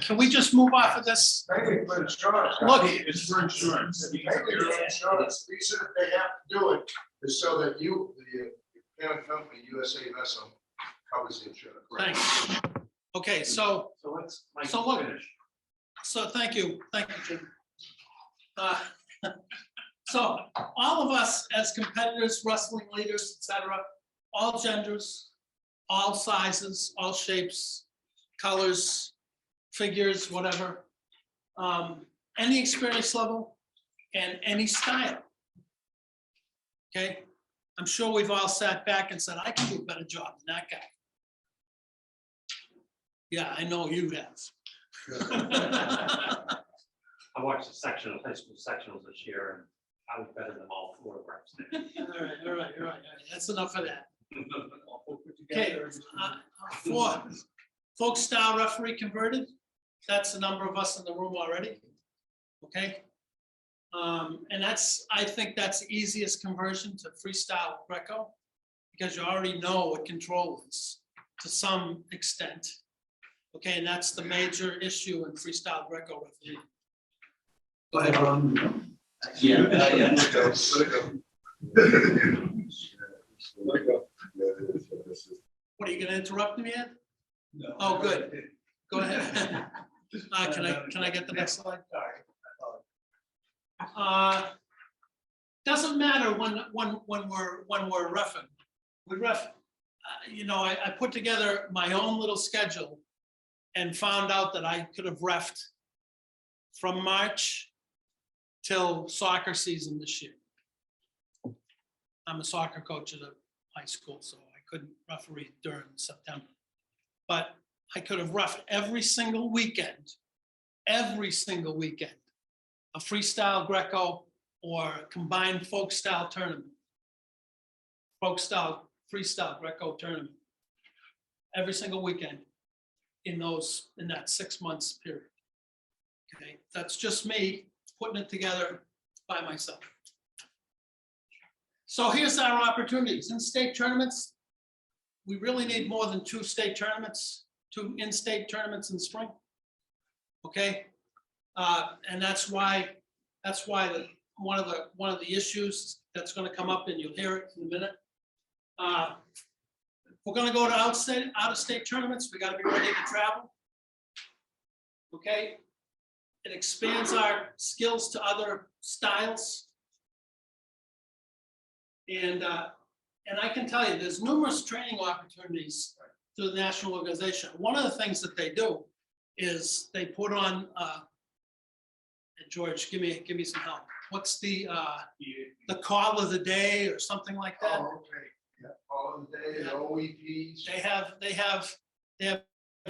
can we just move off of this? Maybe for insurance. Look. It's for insurance. Maybe for insurance. The reason that they have to do it is so that the parent company, USA Wrestling, covers the insurance. Thanks. Okay, so let's. So look, so thank you, Jim. So all of us as competitors, wrestling leaders, etc., all genders, all sizes, all shapes, colors, figures, whatever, any experience level and any style. Okay, I'm sure we've all sat back and said, I can do a better job than that guy. Yeah, I know you have. I watched the high school sectionals this year, and I was better than all four reps. All right. That's enough of that. Okay, for folk style referee converted, that's the number of us in the room already. Okay. And I think that's the easiest conversion to freestyle Greco, because you already know what control is to some extent. Okay, and that's the major issue in freestyle Greco referee. Go ahead, Ron. What, are you gonna interrupt me yet? No. Oh, good. Go ahead. Can I get the next slide? Doesn't matter when we're reffing. We ref, you know, I put together my own little schedule and found out that I could have reffed from March till soccer season this year. I'm a soccer coach at a high school, so I couldn't referee during September. But I could have reffed every single weekend, a freestyle Greco or combined folk style tournament. Folk style, freestyle Greco tournament. Every single weekend in that 6 months period. Okay, that's just me putting it together by myself. So here's our opportunities. In state tournaments, we really need more than 2 state tournaments, 2 in-state tournaments in spring. Okay, and that's why one of the issues that's going to come up, and you'll hear it in a minute. We're going to go to out-of-state tournaments. We got to be ready to travel. Okay, it expands our skills to other styles. And I can tell you, there's numerous training opportunities through the national organization. One of the things that they do is they put on, George, give me some help. what's the call of the day or something like that. Oh, okay, yeah, all of the day, the OEPs. They have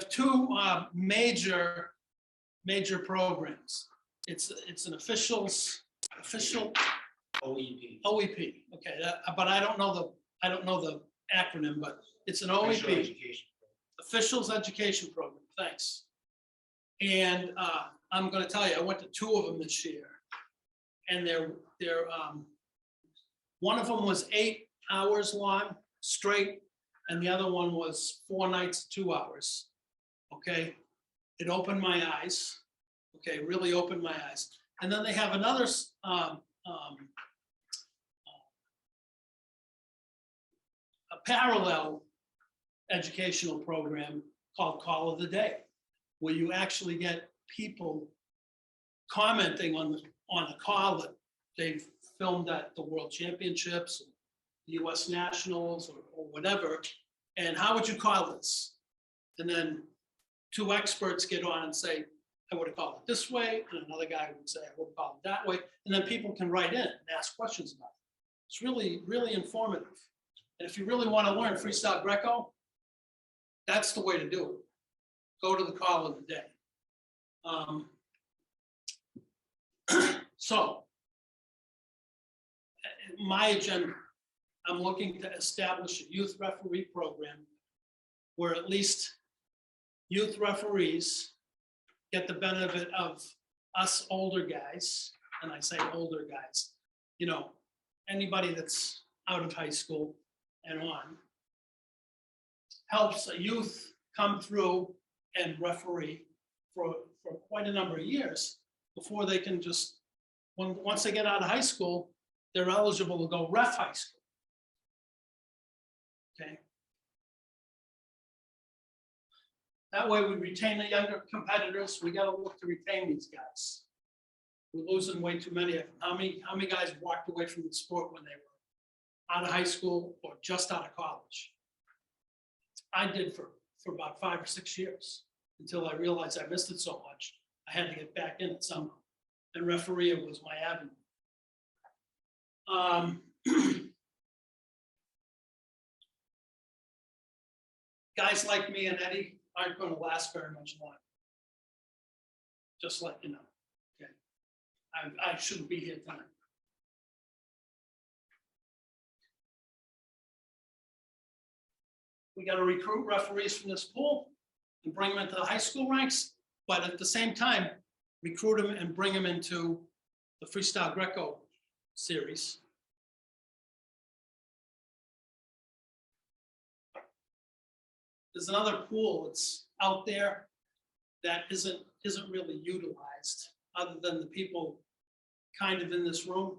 two major programs. It's an official OEP. OEP. Okay, but I don't know the acronym, but it's an OEP. Officials Education Program. Thanks. And I'm going to tell you, I went to two of them this year, and they're one of them was 8 hours long straight, and the other one was 4 nights, 2 hours. Okay, it opened my eyes. Okay, really opened my eyes. And then they have another a parallel educational program called Call of the Day, where you actually get people commenting on a call that they've filmed at the World Championships, the US Nationals, or whatever. And how would you call this? And then 2 experts get on and say, I would have called it this way, and another guy would say, I would have called it that way. And then people can write in and ask questions about it. It's really, really informative. And if you really want to learn freestyle Greco, that's the way to do it. Go to the Call of the Day. So, my agenda, I'm looking to establish a youth referee program where at least youth referees get the benefit of us older guys, and I say older guys, you know, anybody that's out of high school and on, helps a youth come through and referee for quite a number of years before they can just, once they get out of high school, they're eligible to go ref high school. Okay. That way we retain the younger competitors. We got to look to retain these guys. We're losing way too many of them. How many guys walked away from the sport when they were out of high school or just out of college? I did for about 5 or 6 years until I realized I missed it so much. I had to get back in it somehow. And referee was my avenue. Guys like me and Eddie aren't going to last very much longer. Just let you know. Okay. I shouldn't be here tonight. We got to recruit referees from this pool and bring them into the high school ranks, but at the same time, recruit them and bring them into the Freestyle Greco series. There's another pool that's out there that isn't really utilized other than the people kind of in this room.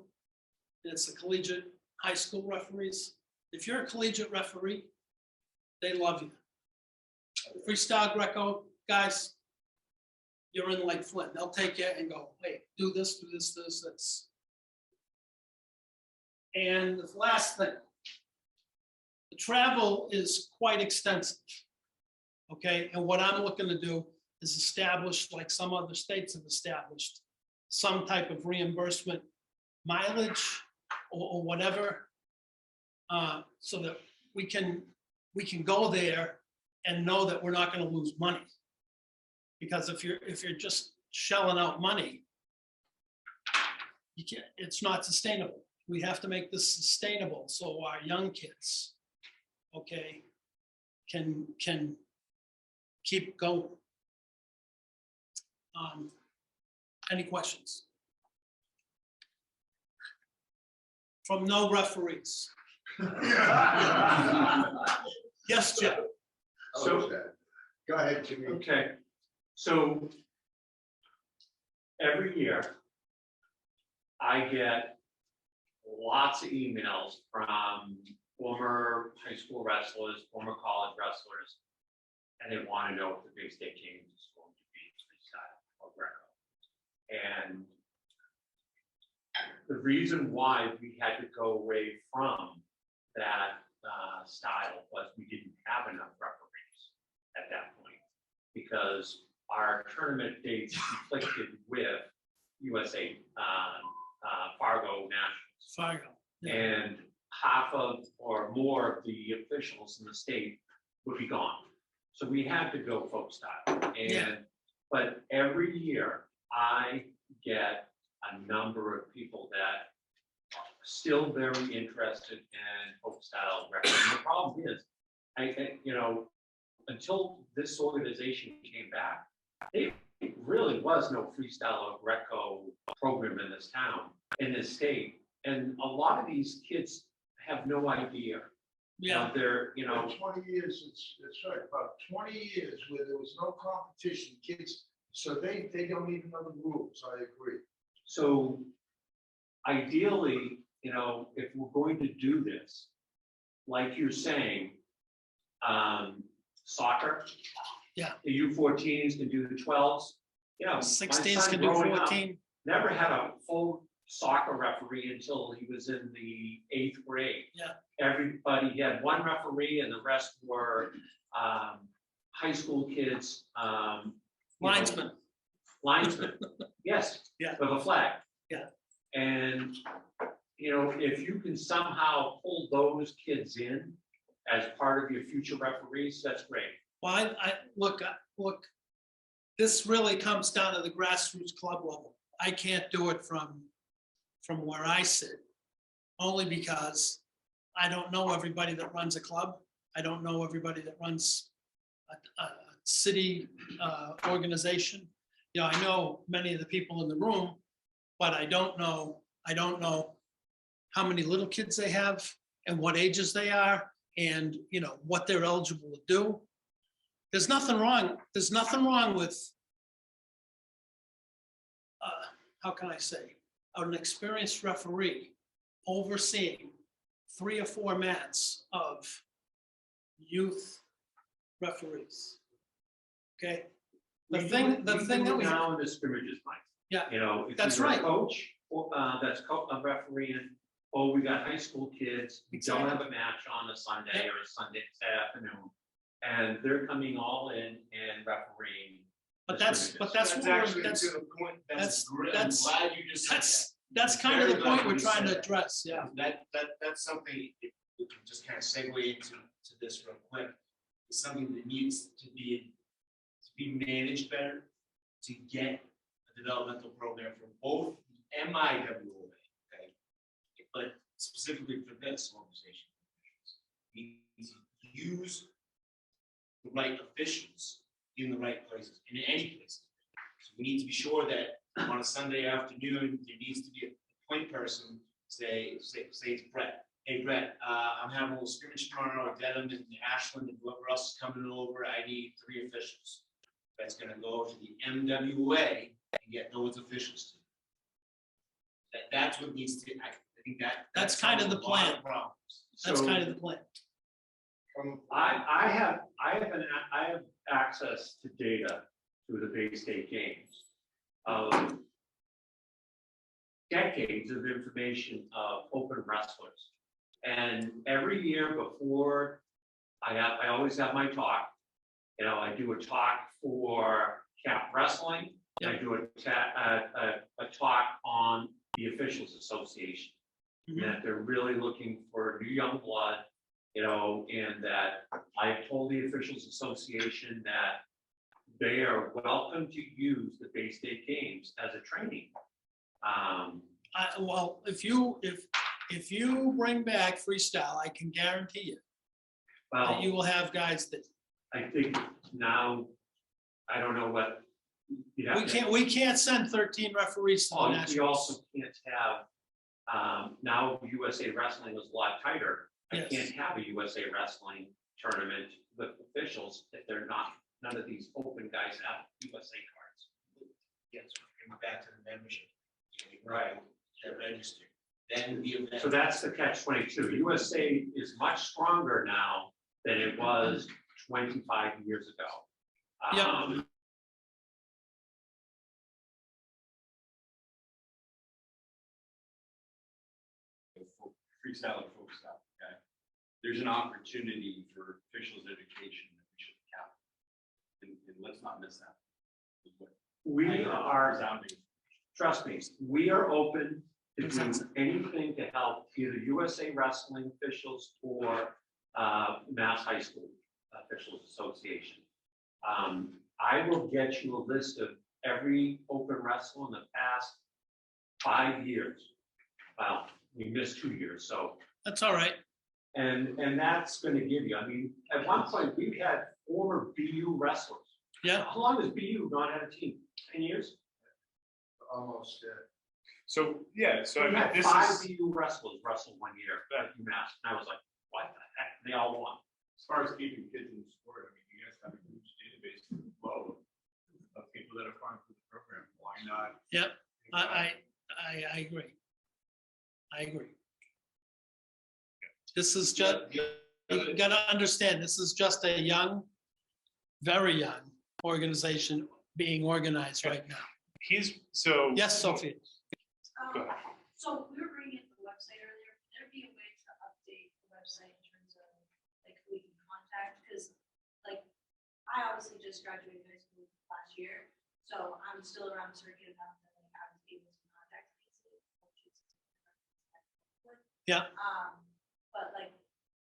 And it's the collegiate high school referees. If you're a collegiate referee, they love you. Freestyle Greco, guys, you're in like Flint. They'll take you and go, hey, do this, this. And the last thing, the travel is quite extensive. Okay, and what I'm looking to do is establish, like some other states have established, some type of reimbursement mileage or whatever, so that we can go there and know that we're not going to lose money. Because if you're just shelling out money, you can't. It's not sustainable. We have to make this sustainable so our young kids, okay, can keep going. Any questions? From no referees. Yes, Jeff. So, go ahead, Jimmy. Okay, so every year I get lots of emails from former high school wrestlers, former college wrestlers, and they want to know if the Big State Games is going to be freestyle or Greco. And the reason why we had to go away from that style was we didn't have enough referees at that point, because our tournament dates conflicted with USA Fargo Nationals. Fargo. Yeah. And half of or more of the officials in the state would be gone. So we had to go folk style. Yeah. But every year I get a number of people that are still very interested in folk style wrestling. The problem is, until this organization came back, there really was no freestyle or Greco program in this town, in this state. And a lot of these kids have no idea. Yeah. They're, 20 years, it's right, about 20 years where there was no competition, kids, so they don't even know the rules, I agree. so ideally, if we're going to do this, like you're saying, soccer. Yeah. The U14s can do the 12s. My 16s son can do growing up 14. Never had a full soccer referee until he was in the 8th grade. Yeah. Everybody, he had one referee and the rest were high school kids. Linesman. Linesman, yes. Yeah. With a flag. Yeah. And, if you can somehow pull those kids in as part of your future referees, that's great. Well, look, this really comes down to the grassroots club level. I can't do it from where I sit, only because I don't know everybody that runs a club. I don't know everybody that runs a city organization. I know many of the people in the room, but I don't know how many little kids they have and what ages they are and, what they're eligible to do. There's nothing wrong with, how can I say, an experienced referee overseeing 3 or 4 mats of youth referees. Okay? The thing that we now in the scrimmages, Mike. Yeah, If that's you're a right. coach, a referee, we got high school kids, we don't have a match on a Sunday or a Sunday afternoon, and they're coming all in and refereeing. But the that's scrimmages. what actually a that's good point. that's- Great. that's- I'm glad you just said that. that's kind of the Very point glad we're you trying said to that. address. Yeah. That's something, if we can just kind of segue into this real quick, it's something that needs to be managed better, to get a developmental program for both the MIWA, okay? But specifically for this organization, we need to use the right officials in the right places, in any place. So we need to be sure that on a Sunday afternoon, there needs to be a point person, say it's Brett. Hey, Brett, I'm having a little scrimmage tomorrow at Dedham and Ashland and whoever else is coming over. I need 3 officials. That's gonna go to the MWA and get those officials to. That's what needs to, I think That's kind of the plan. That's So- kind of the plan. I have access to data through the Bay State Games of decades of information of open wrestlers. And every year before I always have my talk, I do a talk for Cap Wrestling, and I do a talk on the Officials Association. Mhm. That they're really looking for new young blood, and that I told the Officials Association that they are welcome to use the Bay State Games as a training. Well, if you bring back freestyle, I can guarantee you that Well, you will have guys that I think now, I don't know what. you'd have to- we can't send 13 referees to the Oh, we nationals. also can't have, now USA Wrestling is a lot tighter. I Yes. can't have a USA Wrestling tournament with officials if they're not, none of these open guys have USA cards. Yes, bring it back to the membership. Right. They're registered. Then the event. So that's the catch-22. USA is much stronger now than it was 25 years ago. Yeah. Freestyle and folk style, okay? There's an opportunity for officials education that we should cap. And let's not miss that. We are, Resounding. trust me, we are open to do anything to help either USA Wrestling officials or Mass High School Officials Association. I will get you a list of every open wrestle in the past 5 years. Well, we missed 2 years, so. That's all right. And that's gonna give you, I mean, at one point, we had former BU wrestlers. Yeah. How long has BU not had a team? 10 years? Almost there. So, yeah, so I We mean, had this 5 is, BU wrestlers wrestle 1 year at UMass, and I was like, what the heck? They all won. As far as keeping kids in the sport, I mean, you guys have a huge database flow of people that have gone through the program. Why not? Yep. I agree. I agree. This is just, you gotta understand, this is just a young, very young organization being organized right now. so. Yes, Sophie? Go ahead. So we were bringing up the website earlier. Can there be a way to update the website in terms of like who we can contact? Because like, I obviously just graduated high school last year, so I'm still around the circuit enough that like I was able to contact these coaches. Yeah. But like,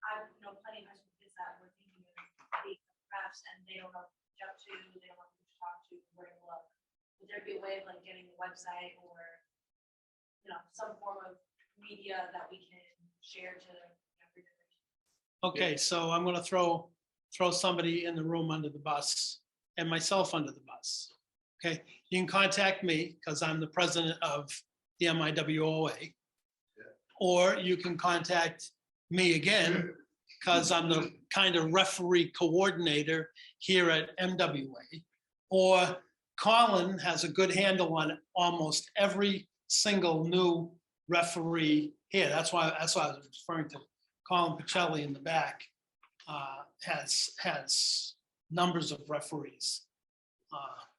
I know plenty of high school kids that were thinking of being refs and they don't know who to reach out to, they don't know who to talk to, where to look. Would there be a way of like getting the website or, you know, some form of media that we can share to every generation? Okay, so I'm gonna throw somebody in the room under the bus and myself under the bus. Okay, you can contact me because I'm the president of the MIWOA. Or you can contact me again because I'm the kind of referee coordinator here at MWA. Or Colin has a good handle on almost every single new referee here. That's why I was referring to Colin Pacelli in the back. Has numbers of referees.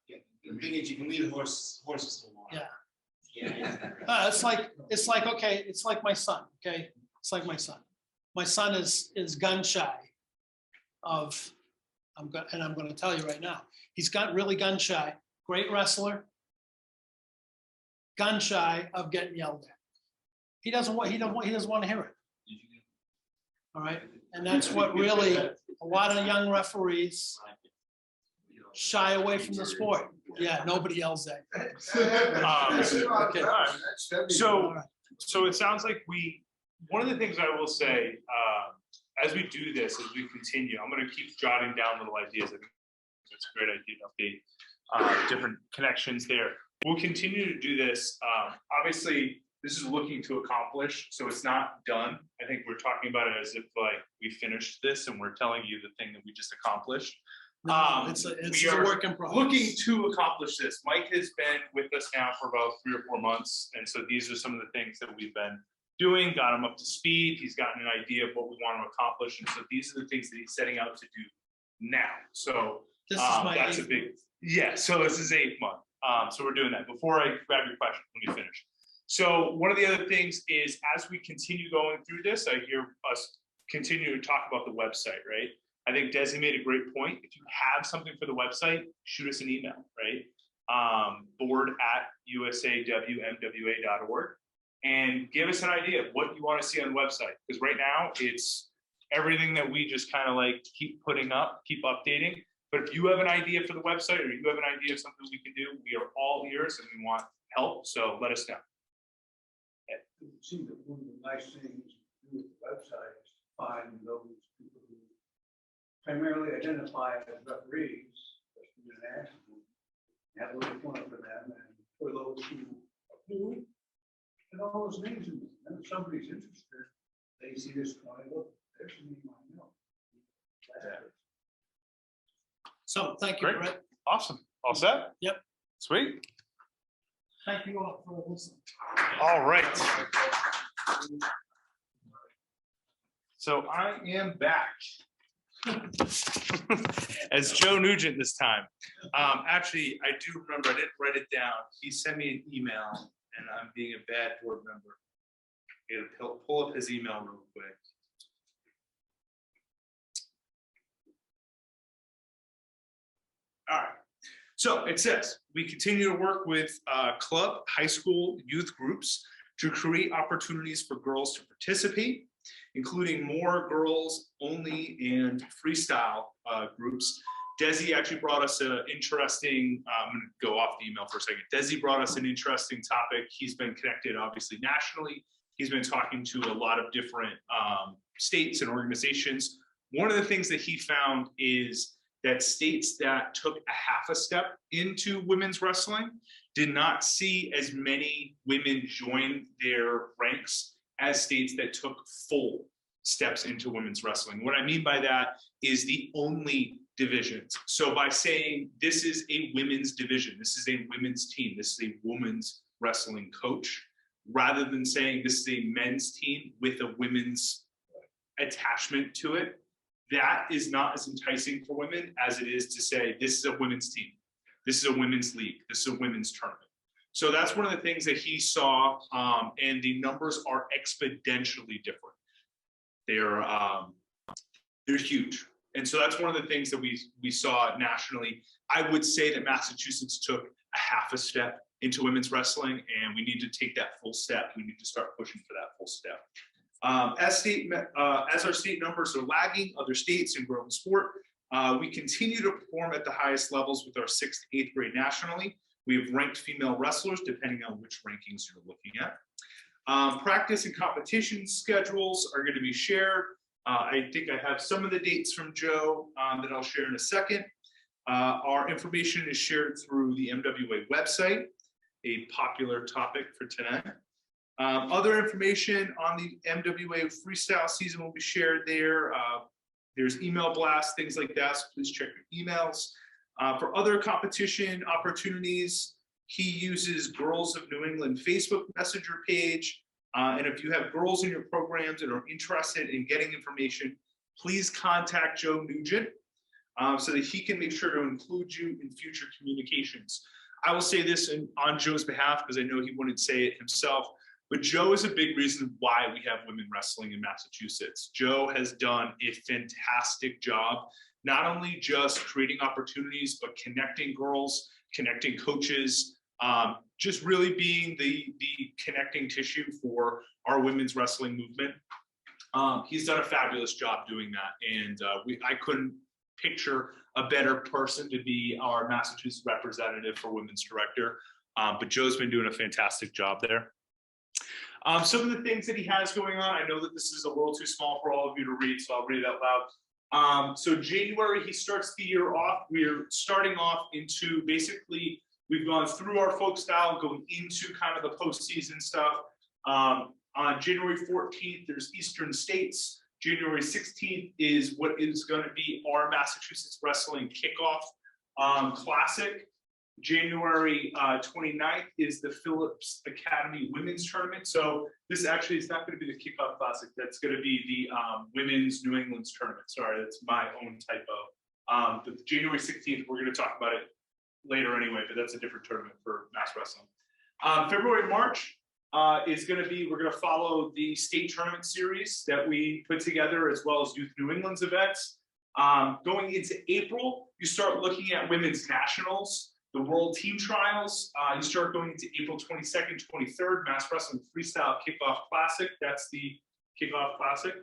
The thing is, you can lead horses to water. Yeah. Yeah. It's like, okay, it's like my son, okay? It's like my son. My son is gun shy of, I'm gonna tell you right now, he's got really gun shy, great wrestler, gun shy of getting yelled at. He doesn't want to hear it. All right, and that's what really, a lot of young referees shy away from the sport. Yeah, nobody yells at you. Okay. So it sounds like one of the things I will say, as we do this, as we continue, I'm gonna keep jotting down little ideas. I think it's a great idea to update different connections there. We'll continue to do this. Obviously, this is looking to accomplish, so it's not done. I think we're talking about it as if like we finished this and we're telling you the thing that we just accomplished. No, it's a work in progress. Looking to accomplish this. Mike has been with us now for about 3 or 4 months. And so these are some of the things that we've been doing, got him up to speed. He's gotten an idea of what we want to accomplish. And so these are the things that he's setting out to do now. So This is my that's a eighth big, month. yeah, so this is 8th month. So we're doing that. Before I grab your question, let me finish. So one of the other things is as we continue going through this, I hear us continue to talk about the website, right? I think Desi made a great point. If you have something for the website, shoot us an email, right? board@usawmwa.org and give us an idea of what you want to see on the website. Because right now it's everything that we just kind of like keep putting up, keep updating. But if you have an idea for the website or you have an idea of something we can do, we are all ears and we want help. So let us know. It would seem that one of the nice things to do with the website is to find those people who primarily identify as referees, especially internationally, have a little fun for them, and for those who do, and all those names in them. And if somebody's interested, they see this point, look, there's a name I know. So thank you, Great. Brett. Awesome. All set? Yep. Sweet. Thank you all for listening. All right. So I am back. As Joe Nugent this time. Actually, I do remember, I didn't write it down. He sent me an email and I'm being a bad board member. He'll pull up his email real quick. All right. So it says, we continue to work with club, high school, youth groups to create opportunities for girls to participate, including more girls only and freestyle groups. Desi actually brought us an interesting, I'm going to go off the email for a second. Desi brought us an interesting topic. He's been connected obviously nationally. He's been talking to a lot of different states and organizations. One of the things that he found is that states that took a half a step into women's wrestling did not see as many women join their ranks as states that took full steps into women's wrestling. What I mean by that is the only divisions. So by saying this is a women's division, this is a women's team, this is a women's wrestling coach, rather than saying this is a men's team with a women's attachment to it, that is not as enticing for women as it is to say this is a women's team, this is a women's league, this is a women's tournament. So that's one of the things that he saw, and the numbers are exponentially different. They're huge. And so that's one of the things that we saw nationally. I would say that Massachusetts took a half a step into women's wrestling, and we need to take that full step. We need to start pushing for that full step. As our state numbers are lagging other states in growing sport, we continue to perform at the highest levels with our 6th to 8th grade nationally. We have ranked female wrestlers depending on which rankings you're looking at. Practice and competition schedules are going to be shared. I think I have some of the dates from Joe that I'll share in a second. Our information is shared through the MWA website, a popular topic for tonight. Other information on the MWA freestyle season will be shared there. There's email blasts, things like that, so please check your emails. For other competition opportunities, he uses Girls of New England Facebook Messenger page. And if you have girls in your programs that are interested in getting information, please contact Joe Nugent so that he can make sure to include you in future communications. I will say this on Joe's behalf because I know he wouldn't say it himself, but Joe is a big reason why we have women wrestling in Massachusetts. Joe has done a fantastic job, not only just creating opportunities, but connecting girls, connecting coaches, just really being the connecting tissue for our women's wrestling movement. He's done a fabulous job doing that, and I couldn't picture a better person to be our Massachusetts representative for women's director, but Joe's been doing a fantastic job there. Some of the things that he has going on, I know that this is a little too small for all of you to read, so I'll read it out loud. So January, he starts the year off. We're starting off into basically, we've gone through our folk style, going into kind of the postseason stuff. On January 14th, there's Eastern States. January 16th is what is going to be our Massachusetts Wrestling Kickoff Classic. January 29th is the Phillips Academy Women's Tournament. So this actually is not going to be the Kickoff Classic. That's going to be the Women's New England's Tournament. Sorry, that's my own typo. The January 16th, we're going to talk about it later anyway, but that's a different tournament for Mass Wrestling. February, March is going to be, we're going to follow the state tournament series that we put together, as well as Youth New England's events. Going into April, you start looking at women's nationals, the World Team Trials. You start going into April 22nd, 23rd, Mass Wrestling Freestyle Kickoff Classic. That's the Kickoff Classic.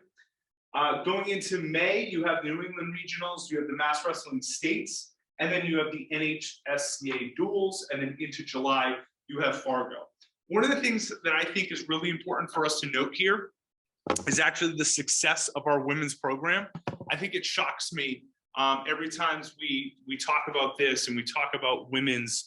Going into May, you have the New England Regionals, you have the Mass Wrestling States, and then you have the NHSCA Duels, and then into July, you have Fargo. One of the things that I think is really important for us to note here is actually the success of our women's program. I think it shocks me every time we talk about this and we talk about women's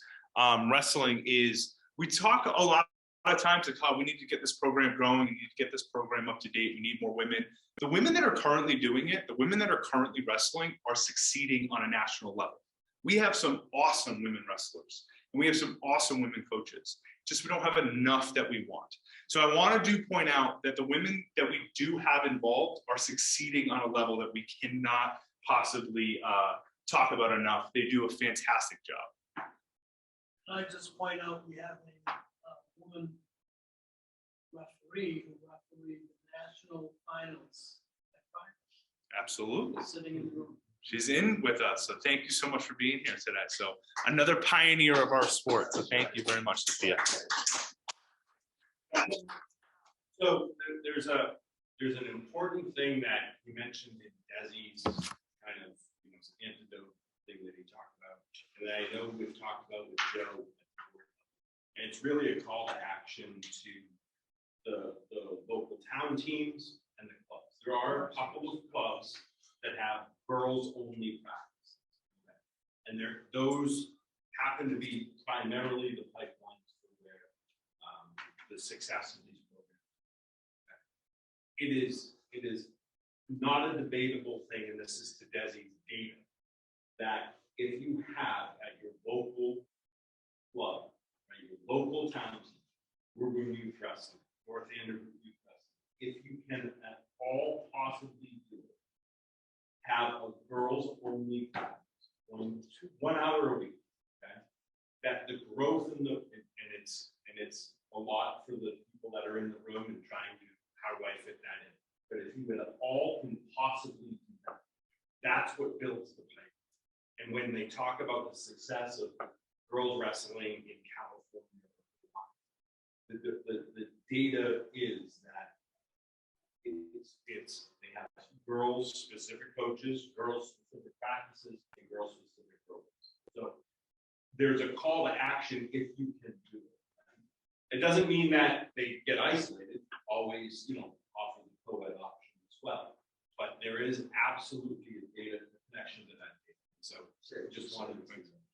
wrestling, is we talk a lot of times like, oh, we need to get this program growing, we need to get this program up to date, we need more women. The women that are currently doing it, the women that are currently wrestling are succeeding on a national level. We have some awesome women wrestlers, and we have some awesome women coaches. Just we don't have enough that we want. So I want to point out that the women that we do have involved are succeeding on a level that we cannot possibly talk about enough. They do a fantastic job. I just point out we have a woman referee who refereed the national finals. Absolutely. Sitting in the room. She's in with us, so thank you so much for being here today. So another pioneer of our sport, so thank you very much, Sophia. So there's an important thing that you mentioned in Desi's kind of, antidote thing that he talked about, and I know we've talked about with Joe. And it's really a call to action to the local town teams and the clubs. There are a couple of clubs that have girls only practice. And those happen to be primarily the pipelines for where the success of these programs. It is not a debatable thing, and this is to Desi's data, that if you have at your local club, right, your local town team, Woburn Youth Wrestling, North Andover Youth Wrestling, if you can at all possibly do it, have a girls only practice, 1 hour a week, okay? That the growth in and it's a lot for the people that are in the room and trying to, how do I fit that in? But if you at all can possibly do that, that's what builds the plan. And when they talk about the success of girls wrestling in California, the data is that they have girls specific coaches, girls specific practices, and girls specific programs. So there's a call to action if you can do it. It doesn't mean that they get isolated, always, offer the co-ed option as well. But there is absolutely a data connection to that data. So just wanted to bring that.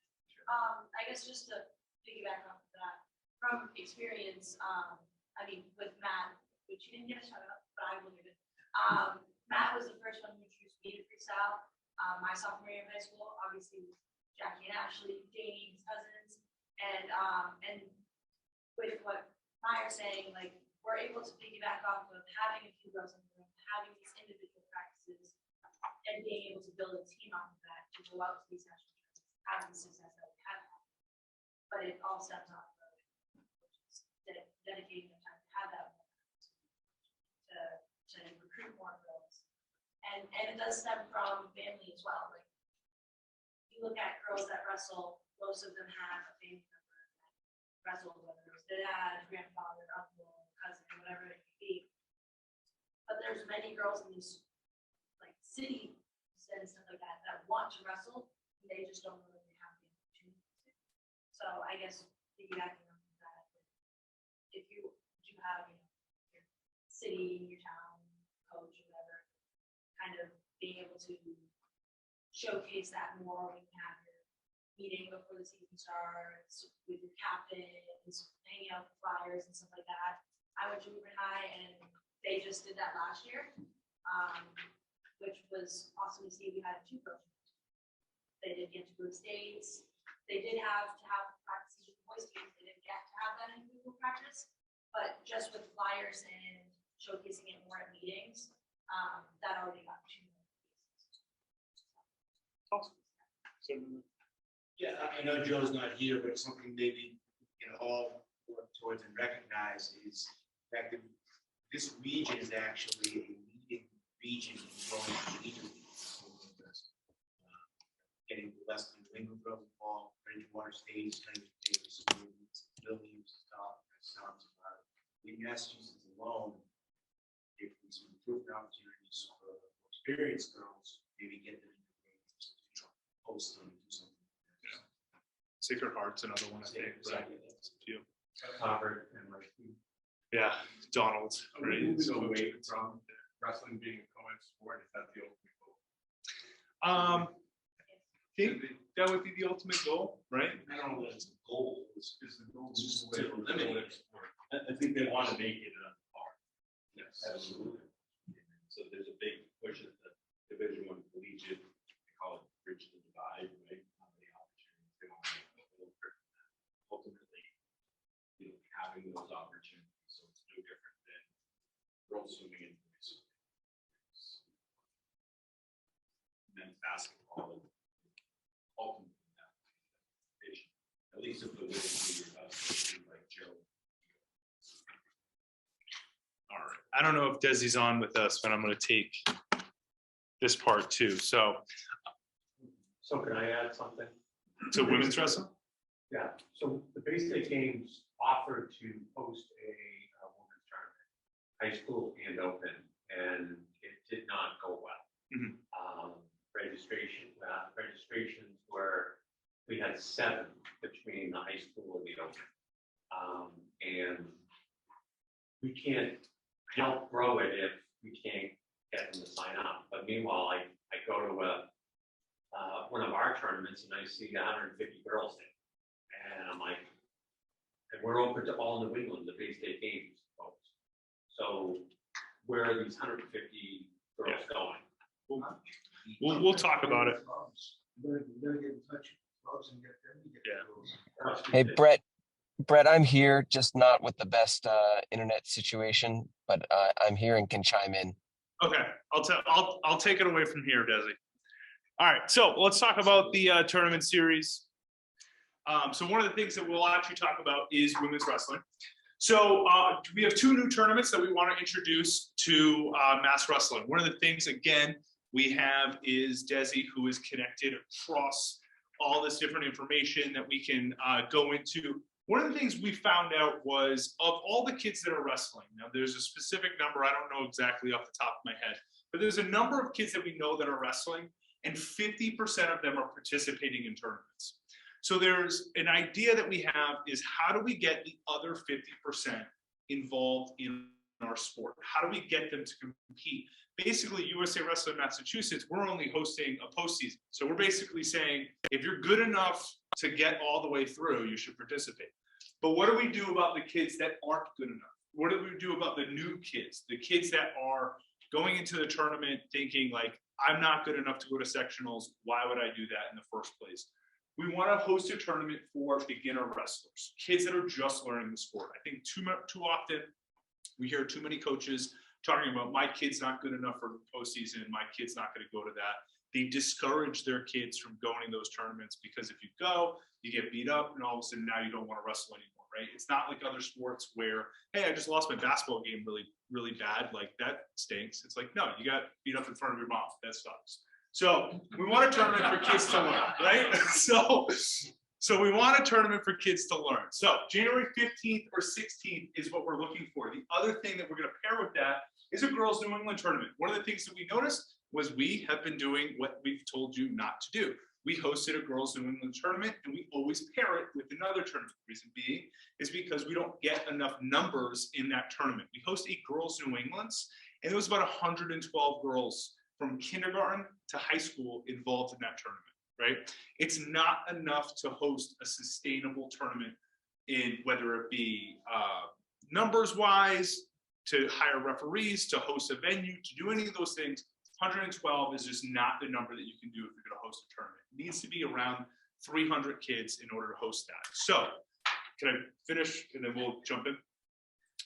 I guess just to piggyback off of that, from experience, with Matt, which you didn't get a shout out, but I will give it. Matt was the first one who introduced me to freestyle. My sophomore year of high school, obviously, Jackie and Ashley, Janie, his cousins, and with what Maya's saying, like, we're able to piggyback off of having a few girls in the room, having these individual practices, and being able to build a team off of that to go out to these national tournaments, have the success that we have had. But it all stems off of dedicating the time to have that to recruit more girls. And it does stem from family as well. Like, you look at girls that wrestle, most of them have a family member that wrestled, whether it was their dad, grandfather, uncle, cousin, whatever it may be. But there's many girls in these like cities and stuff like that that want to wrestle, and they just don't know that they have the opportunity to. So I guess piggybacking on that, if you do have your city, your town coach, or whatever, kind of being able to showcase that more when you have your meeting before the season starts with your captains, hanging out with flyers and stuff like that. I went to Woburn High and they just did that last year, which was awesome to see. We had 2 programs. They did get to go to states. They did have to have practices with the boys teams. They didn't get to have that individual practice, but just with flyers and showcasing it more at meetings, that already got 2 more cases. Awesome. Yeah, I know Joe's not here, but something maybe all work towards and recognize is that this region is actually a leading region in growing collegiately. Getting the Western New England girls involved, Bridgewater State is kind of taking some movements, Williams stuff, that sounds about it. In Massachusetts alone, if we some improvement opportunities for experienced girls, maybe get them into games, post them, do something. Sacred Heart's another one, I think, right? Few. Harvard and like. Yeah, Donald's, right? Moving So away from wrestling being a co-ed sport, is that the ultimate goal? I think that would be the ultimate goal, right? I don't know that it's a goal. Is the goal It's to to move away from eliminate co-ed it. sport? I think they want to make it a part. Yes, Absolutely. So there's a big push at the Division I collegiate, they call it bridge the divide, right? How many opportunities they want to make available for that. Ultimately, having those opportunities, so it's no different than girls swimming and boys swimming. Men's basketball, and ultimately that vision, at least if the way like Joe. All right. I don't know if Desi's on with us, but I'm going to take this part too. So So can I add something? to women's wrestling. Yeah, so the Bay State Games offered to host a high school and open, and it did not go well. Mhm. Registrations were, we had 7 between the high school and the open. And we can't help grow it if we can't get them to sign up. But meanwhile, I go to one of our tournaments and I see 150 girls there. And I'm like, and we're open to all New England, the Bay State games, folks. So where are these 150 girls going? We'll talk about it. You better get in touch with clubs and get them to get. Yeah. those. Hey, Brett, I'm here, just not with the best internet situation, but I'm here and can chime in. Okay, I'll take it away from here, Desi. All right, so let's talk about the tournament series. So one of the things that we'll actually talk about is women's wrestling. So we have 2 new tournaments that we want to introduce to mass wrestling. One of the things, again, we have is Desi, who is connected across all this different information that we can go into. One of the things we found out was of all the kids that are wrestling, now there's a specific number, I don't know exactly off the top of my head, but there's a number of kids that we know that are wrestling, and 50% of them are participating in tournaments. So there's an idea that we have is how do we get the other 50% involved in our sport? How do we get them to compete? Basically, USA Wrestling Massachusetts, we're only hosting a postseason. So we're basically saying, if you're good enough to get all the way through, you should participate. But what do we do about the kids that aren't good enough? What do we do about the new kids? The kids that are going into the tournament thinking like, I'm not good enough to go to sectionals. Why would I do that in the first place? We want to host a tournament for beginner wrestlers, kids that are just learning the sport. I think too often we hear too many coaches talking about my kid's not good enough for the postseason, my kid's not going to go to that. They discourage their kids from going to those tournaments because if you go, you get beat up and all of a sudden now you don't want to wrestle anymore, right? It's not like other sports where, hey, I just lost my basketball game really, really bad. Like that stinks. It's like, no, you got beat up in front of your mom. That sucks. So we want a tournament for kids to learn, right? So we want a tournament for kids to learn. So January 15th or 16th is what we're looking for. The other thing that we're going to pair with that is a girls' New England tournament. One of the things that we noticed was we have been doing what we've told you not to do. We hosted a girls' New England tournament and we always pair it with another tournament. The reason being is because we don't get enough numbers in that tournament. We host a girls' New England's and there was about 112 girls from kindergarten to high school involved in that tournament, right? It's not enough to host a sustainable tournament in whether it be numbers wise, to hire referees, to host a venue, to do any of those things. 112 is just not the number that you can do if you're going to host a tournament. It needs to be around 300 kids in order to host that. So can I finish and then we'll jump in?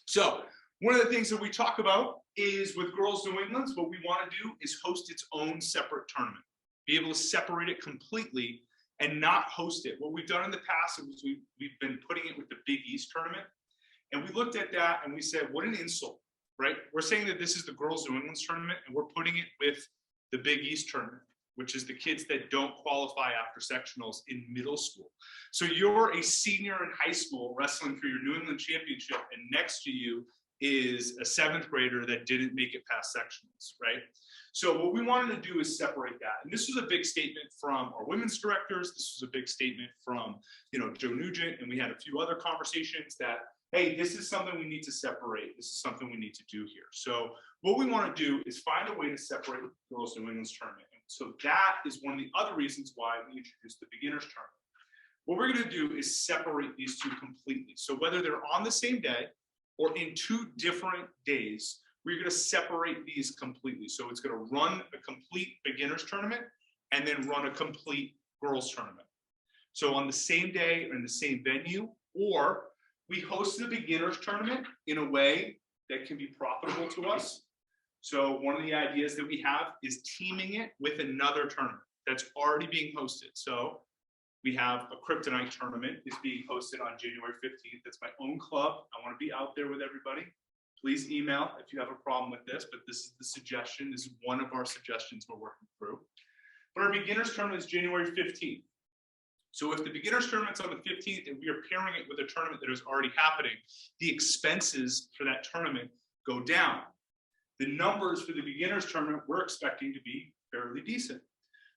So one of the things that we talk about is with Girls New England's, what we want to do is host its own separate tournament, be able to separate it completely and not host it. What we've done in the past is we've been putting it with the Big East tournament. And we looked at that and we said, what an insult, right? We're saying that this is the Girls New England's tournament and we're putting it with the Big East tournament, which is the kids that don't qualify after sectionals in middle school. So you're a senior in high school wrestling for your New England championship and next to you is a 7th grader that didn't make it past sectionals, right? So what we wanted to do is separate that. And this was a big statement from our women's directors. This was a big statement from, Joe Nugent, and we had a few other conversations that, hey, this is something we need to separate. This is something we need to do here. So what we want to do is find a way to separate the Girls New England's tournament. And so that is one of the other reasons why we introduced the beginners tournament. What we're going to do is separate these two completely. So whether they're on the same day or in 2 different days, we're going to separate these completely. So it's going to run a complete beginners tournament and then run a complete girls tournament. So on the same day or in the same venue, or we host the beginners tournament in a way that can be profitable to us. So one of the ideas that we have is teaming it with another tournament that's already being hosted. So we have a Kryptonite tournament is being hosted on January 15th. That's my own club. I want to be out there with everybody. Please email if you have a problem with this, but this is the suggestion. This is one of our suggestions we're working through. But our beginners tournament is January 15th. So if the beginners tournament's on the 15th and we are pairing it with a tournament that is already happening, the expenses for that tournament go down. The numbers for the beginners tournament, we're expecting to be fairly decent.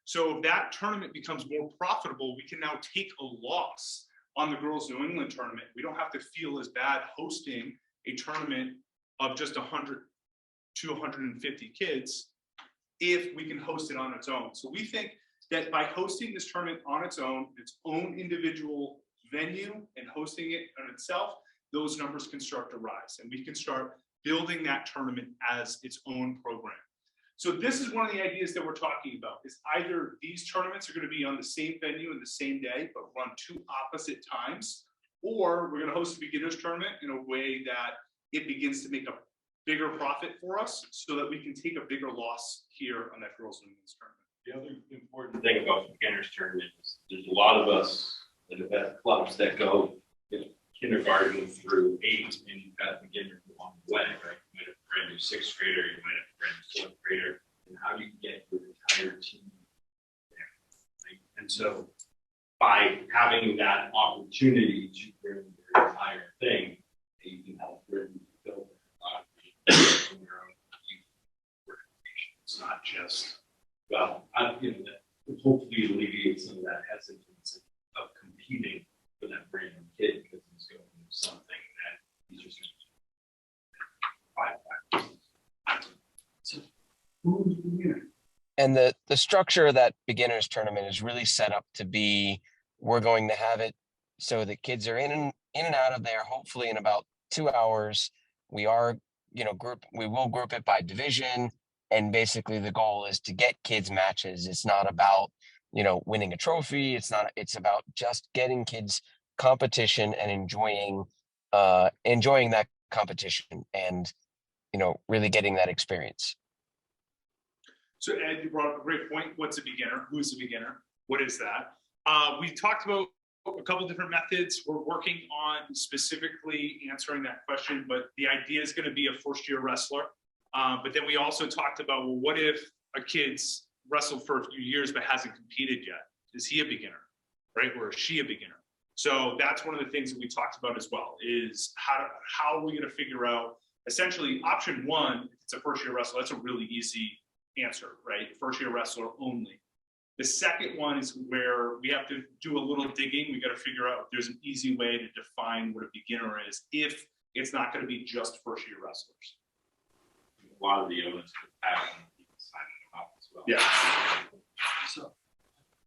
So if that tournament becomes more profitable, we can now take a loss on the Girls New England tournament. We don't have to feel as bad hosting a tournament of just 100 to 150 kids if we can host it on its own. So we think that by hosting this tournament on its own individual venue and hosting it on itself, those numbers can start to rise and we can start building that tournament as its own program. So this is one of the ideas that we're talking about, is either these tournaments are going to be on the same venue in the same day, but run 2 opposite times, or we're going to host a beginners tournament in a way that it begins to make a bigger profit for us so that we can take a bigger loss here on that Girls and Women's tournament. The other important thing about the beginners tournament is there's a lot of us that have had clubs that go, you know, kindergarten through 8, and you've got beginners along the way, right? You might have a brand new 6th grader, you might have a brand new 4th grader, and how do you get your entire team there? Right? And so by having that opportunity to bring your entire thing, you can help Britain build your own organization. It's not just, well, you know, that will hopefully alleviate some of that hesitancy of competing for that brand new kid because he's going to do something that he's just going to 5 times. So who's the winner? And the structure of that beginners tournament is really set up to be, we're going to have it so that kids are in and out of there, hopefully in about 2 hours. We are, you know, we will group it by division. And basically the goal is to get kids matches. It's not about, you know, winning a trophy. It's about just getting kids competition and enjoying that competition and, you know, really getting that experience. So Ed, you brought up a great point. What's a beginner? Who's a beginner? What is that? We talked about a couple different methods. We're working on specifically answering that question, but the idea is going to be a first-year wrestler. But then we also talked about, well, what if a kid's wrestled for a few years but hasn't competed yet? Is he a beginner, right? Or is she a beginner? So that's one of the things that we talked about as well, is how are we going to figure out, essentially option 1, if it's a first-year wrestler, that's a really easy answer, right? First-year wrestler only. The second one is where we have to do a little digging. We got to figure out if there's an easy way to define what a beginner is, if it's not going to be just first-year wrestlers. A lot of the owners have signing them up as well. Yeah. So,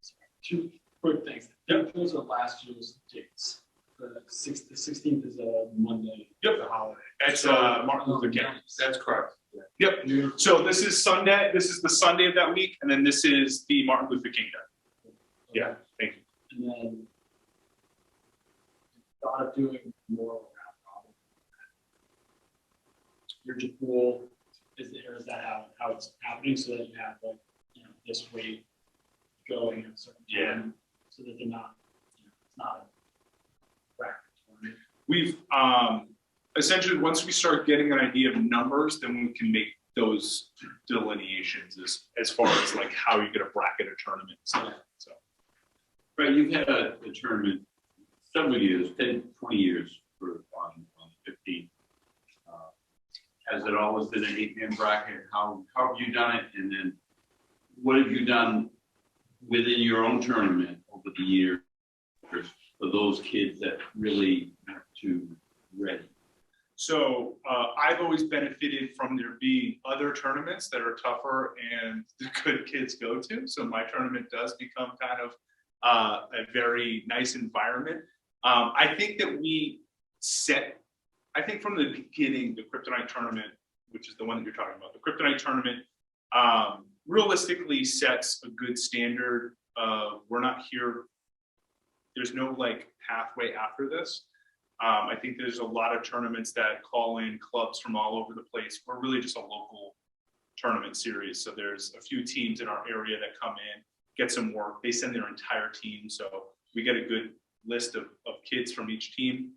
sorry, 2 quick things. Those are last year's dates. The 16th is a Monday. Yep. The holiday. That's Martin Luther King. That's correct. Yep. So this is Sunday. This is the Sunday of that week, and then this is the Martin Luther King Day. Yeah. Thank you. And then thought of doing more of a your pool is that how it's happening, so that you have like, you know, this weight going at a certain time, so that they're not, you know, it's not a bracket tournament. We've essentially, once we start getting an idea of numbers, then we can make those delineations as far as like how you're going to bracket a tournament. So Right, you've had a tournament several years, 10, 20 years on 15. Has it always been an 8-man bracket? How have you done it? And then what have you done within your own tournament over the years for those kids that really have to ready? So I've always benefited from there being other tournaments that are tougher and the good kids go to. So my tournament does become kind of a very nice environment. I think that I think from the beginning, the Kryptonite tournament, which is the one that you're talking about, the Kryptonite tournament realistically sets a good standard. We're not here. There's no like pathway after this. I think there's a lot of tournaments that call in clubs from all over the place. We're really just a local tournament series. So there's a few teams in our area that come in, get some work. They send their entire team. So we get a good list of kids from each team.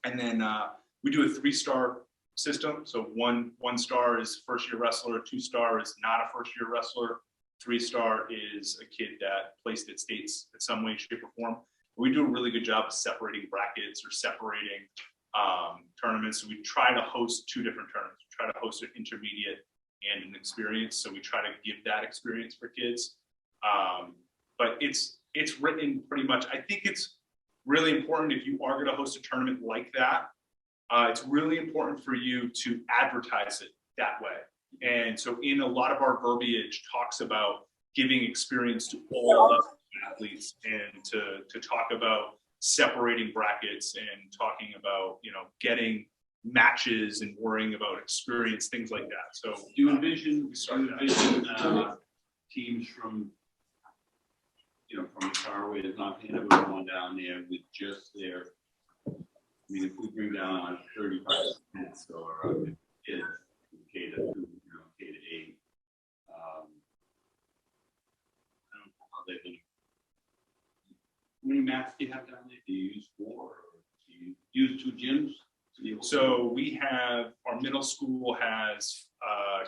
And then we do a 3-star system. So one star is first-year wrestler, 2-star is not a first-year wrestler, 3-star is a kid that placed at states in some way, shape, or form. We do a really good job of separating brackets or separating tournaments. So we try to host 2 different tournaments. We try to host an intermediate and an experience. So we try to give that experience for kids. But it's written pretty much. I think it's really important if you are going to host a tournament like that. It's really important for you to advertise it that way. And so in a lot of our verbiage talks about giving experience to all the athletes and to talk about separating brackets and talking about, you know, getting matches and worrying about experience, things like that. So Do you envision teams from, you know, from far away, there's not going down there with just their, I mean, if we bring down 35 kids or kids from K to 2, you know, K to 8, I don't know how they're going to. How many mats do you have down there? Do you use 4 or do you use 2 gyms? So we have, our middle school has,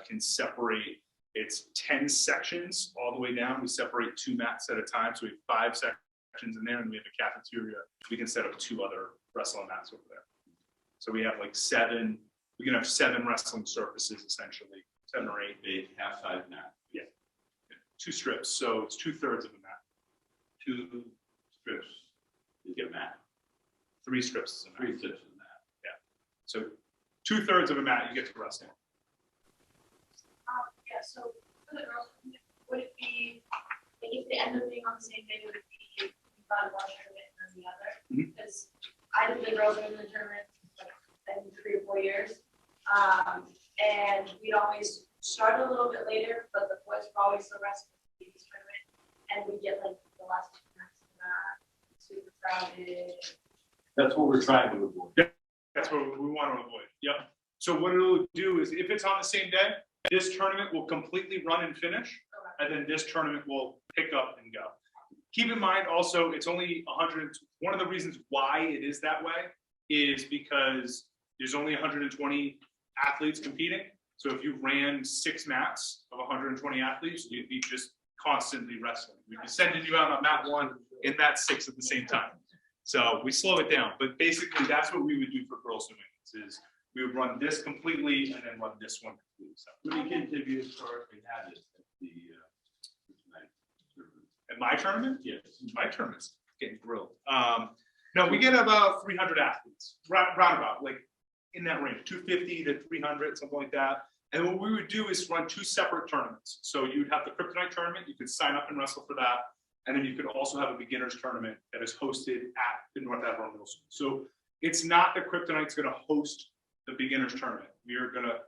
can separate, it's 10 sections all the way down. We separate 2 mats at a time. So we have 5 sections in there and we have a cafeteria. We can set up 2 other wrestling mats over there. So we have like 7, we can have 7 wrestling surfaces essentially, 7 or 8. They half-size mat. Yeah. 2 strips. So it's 2/3 of a mat. 2 strips is a mat. 3 strips is a mat. 3 strips is a mat. So 2/3 of a mat you get to rest in. Yeah, so for the girls, would it be, like, if they end up being on the same day, would it be, you got one tournament and then the other? Mhm. Because I did the girls in the tournament, like, I think 3 or 4 years. And we'd always start a little bit later, but the boys were always the rest of the ladies tournament. And we get like the last 2 nights of that, super crowded. That's what we're trying to avoid. That's what we want to avoid. Yep. So what it'll do is if it's on the same day, this tournament will completely run and finish. And then this tournament will pick up and go. Keep in mind also, it's only 100. One of the reasons why it is that way is because there's only 120 athletes competing. So if you ran 6 mats of 120 athletes, you'd be just constantly wrestling. We'd be sending you out on mat 1 and mat 6 at the same time. So we slow it down, but basically that's what we would do for girls New England is we would run this completely and then run this one completely. So How many kids have you historically had this at the tonight tournament? at my tournament, Yes. my tournament's getting grilled. No, we get about 300 athletes, roundabout, like in that range, 250 to 300, something like that. And what we would do is run 2 separate tournaments. So you'd have the Kryptonite tournament, you could sign up and wrestle for that. And then you could also have a beginners tournament that is hosted at the North Attleboro Middle School. So it's not that Kryptonite's going to host the beginners tournament. We are going to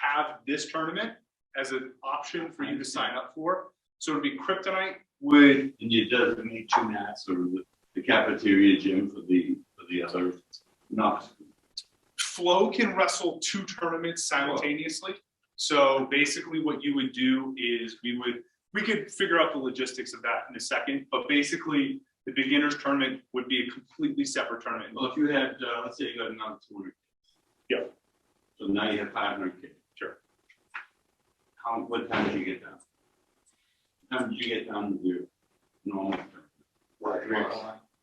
have this tournament as an option for you to sign up for. So it'd be Kryptonite would. And you designate 2 mats or the cafeteria gym for the other not. Flo can wrestle 2 tournaments simultaneously. So basically what you would do is we could figure out the logistics of that in a second, but basically the beginners tournament would be a completely separate tournament. Well, if you had, let's say you got another 200. Yeah. So now you have 500 kids. Sure. What time did you get down? How did you get down to your normal?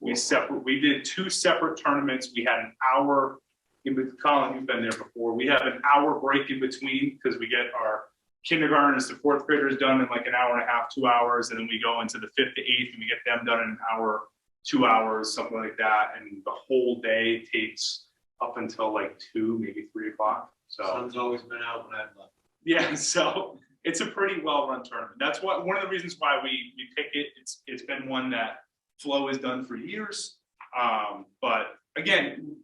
We did 2 separate tournaments. We had an hour in between. Colin, you've been there before. We have an hour break in between because we get our kindergartners to 4th graders done in like an hour and a half, 2 hours, and then we go into the 5th to 8th and we get them done in an hour, 2 hours, something like that. And the whole day takes up until like 2, maybe 3 o'clock. So Sun's always been out when I've left. yeah, so it's a pretty well-run tournament. That's one of the reasons why we pick it. It's been one that Flo has done for years. But again,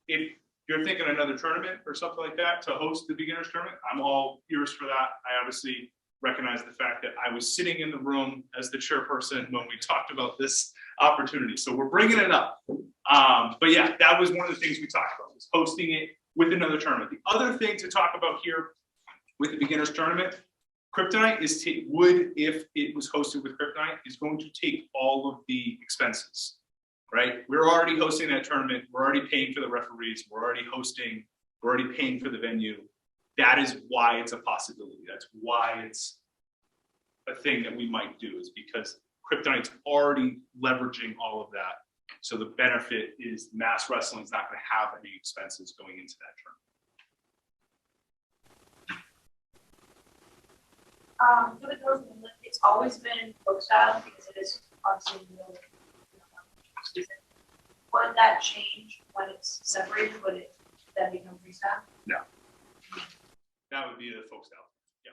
if you're thinking another tournament or something like that to host the beginners tournament, I'm all ears for that. I obviously recognize the fact that I was sitting in the room as the chairperson when we talked about this opportunity. So we're bringing it up. But yeah, that was one of the things we talked about, was hosting it with another tournament. The other thing to talk about here with the beginners tournament, Kryptonite would, if it was hosted with Kryptonite, is going to take all of the expenses. Right? We're already hosting that tournament. We're already paying for the referees. We're already hosting. We're already paying for the venue. That is why it's a possibility. That's why it's a thing that we might do, is because Kryptonite's already leveraging all of that So the benefit is Mass Wrestling is not going to have any expenses going into that tournament. For the girls, it's always been folk style because it is obviously really, season. Would that change when it's separated? Would it then become freestyle? No. That would be the folk style. Yeah.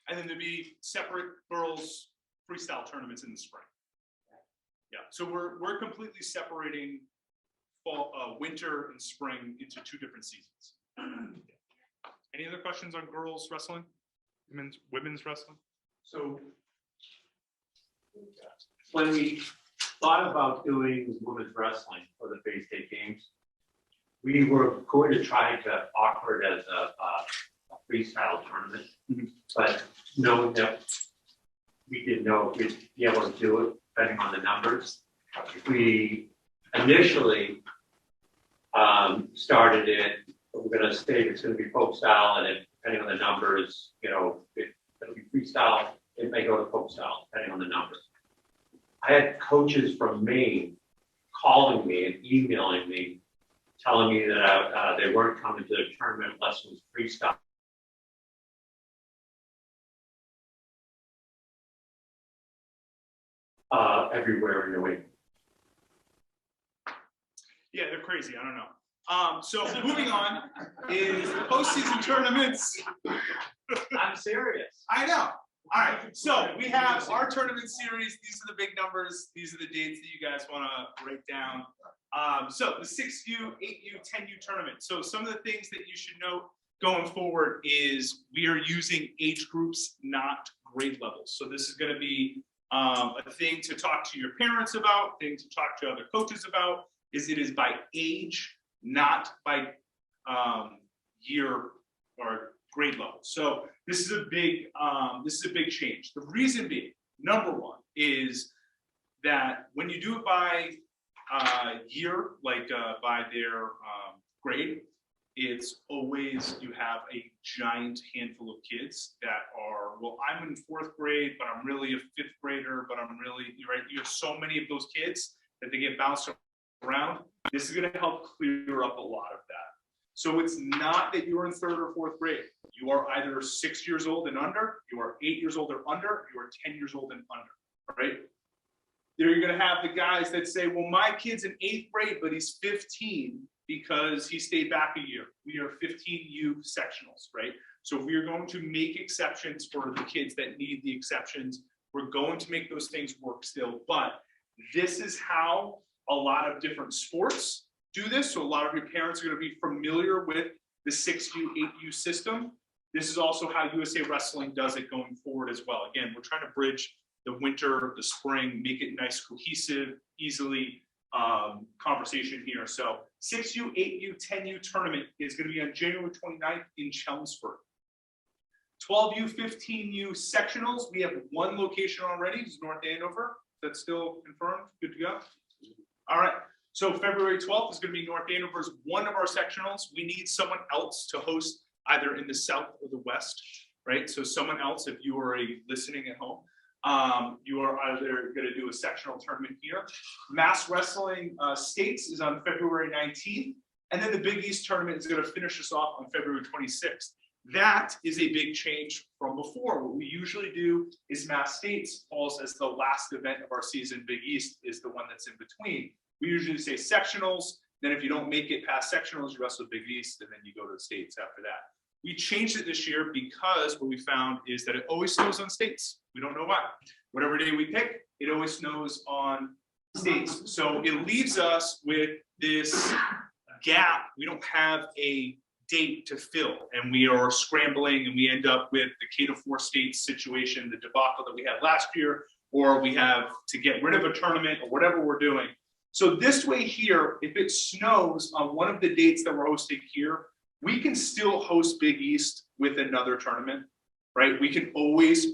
And then there'd be separate girls freestyle tournaments in the spring. Yeah. So we're completely separating fall, winter and spring into two different seasons. Any other questions on girls wrestling? Women's wrestling? So when we thought about doing women's wrestling for the Bay State Games, we were going to try to offer it as a freestyle tournament, but knowing that we didn't know if we'd be able to do it depending on the numbers. We initially started it, we're going to state it's going to be folk style, and then depending on the numbers, you know, it'll be freestyle, it may go to folk style, depending on the numbers. I had coaches from Maine calling me and emailing me, telling me that they weren't coming to the tournament unless it was freestyle. Everywhere in New England. Yeah, they're crazy. I don't know. So moving on is the postseason tournaments. I'm serious. I know. All right. So we have our tournament series. These are the big numbers. These are the dates that you guys want to write down. So the 6U, 8U, 10U tournament. So some of the things that you should note going forward is we are using age groups, not grade levels. So this is going to be a thing to talk to your parents about, thing to talk to other coaches about, is it is by age, not by year or grade level. So this is a big change. The reason being, number one, is that when you do it by year, like by their grade, it's always you have a giant handful of kids that are, well, I'm in 4th grade, but I'm really a 5th grader, but I'm really, right? You have so many of those kids that they get bounced around. This is going to help clear up a lot of that. So it's not that you're in 3rd or 4th grade. You are either 6 years old and under, you are 8 years old or under, you are 10 years old and under, all right? There you're going to have the guys that say, well, my kid's in 8th grade, but he's 15 because he stayed back a year. We are 15U sectionals, right? So we are going to make exceptions for the kids that need the exceptions. We're going to make those things work still, but this is how a lot of different sports do this. So a lot of your parents are going to be familiar with the 6U, 8U system. This is also how USA Wrestling does it going forward as well. Again, we're trying to bridge the winter, the spring, make it nice, cohesive, easily conversation here. So 6U, 8U, 10U tournament is going to be on January 29th in Chelmsford. 12U, 15U sectionals, we have one location already, it's North Andover. That's still confirmed, good to go. All right, so February 12th is going to be North Andover's one of our sectionals. We need someone else to host either in the South or the West, right? So someone else, if you are listening at home, you are either going to do a sectional tournament here. Mass Wrestling States is on February 19th, and then the Big East tournament is going to finish us off on February 26th. That is a big change from before. What we usually do is Mass States falls as the last event of our season. Big East is the one that's in between. We usually say sectionals. Then if you don't make it past sectionals, you wrestle Big East, and then you go to the States after that. We changed it this year because what we found is that it always snows on States. We don't know why. Whatever day we pick, it always snows on States. So it leaves us with this gap. We don't have a date to fill, and we are scrambling, and we end up with the K-4 states situation, the debacle that we had last year, or we have to get rid of a tournament or whatever we're doing. So this way here, if it snows on one of the dates that we're hosting here, we can still host Big East with another tournament, right? We can always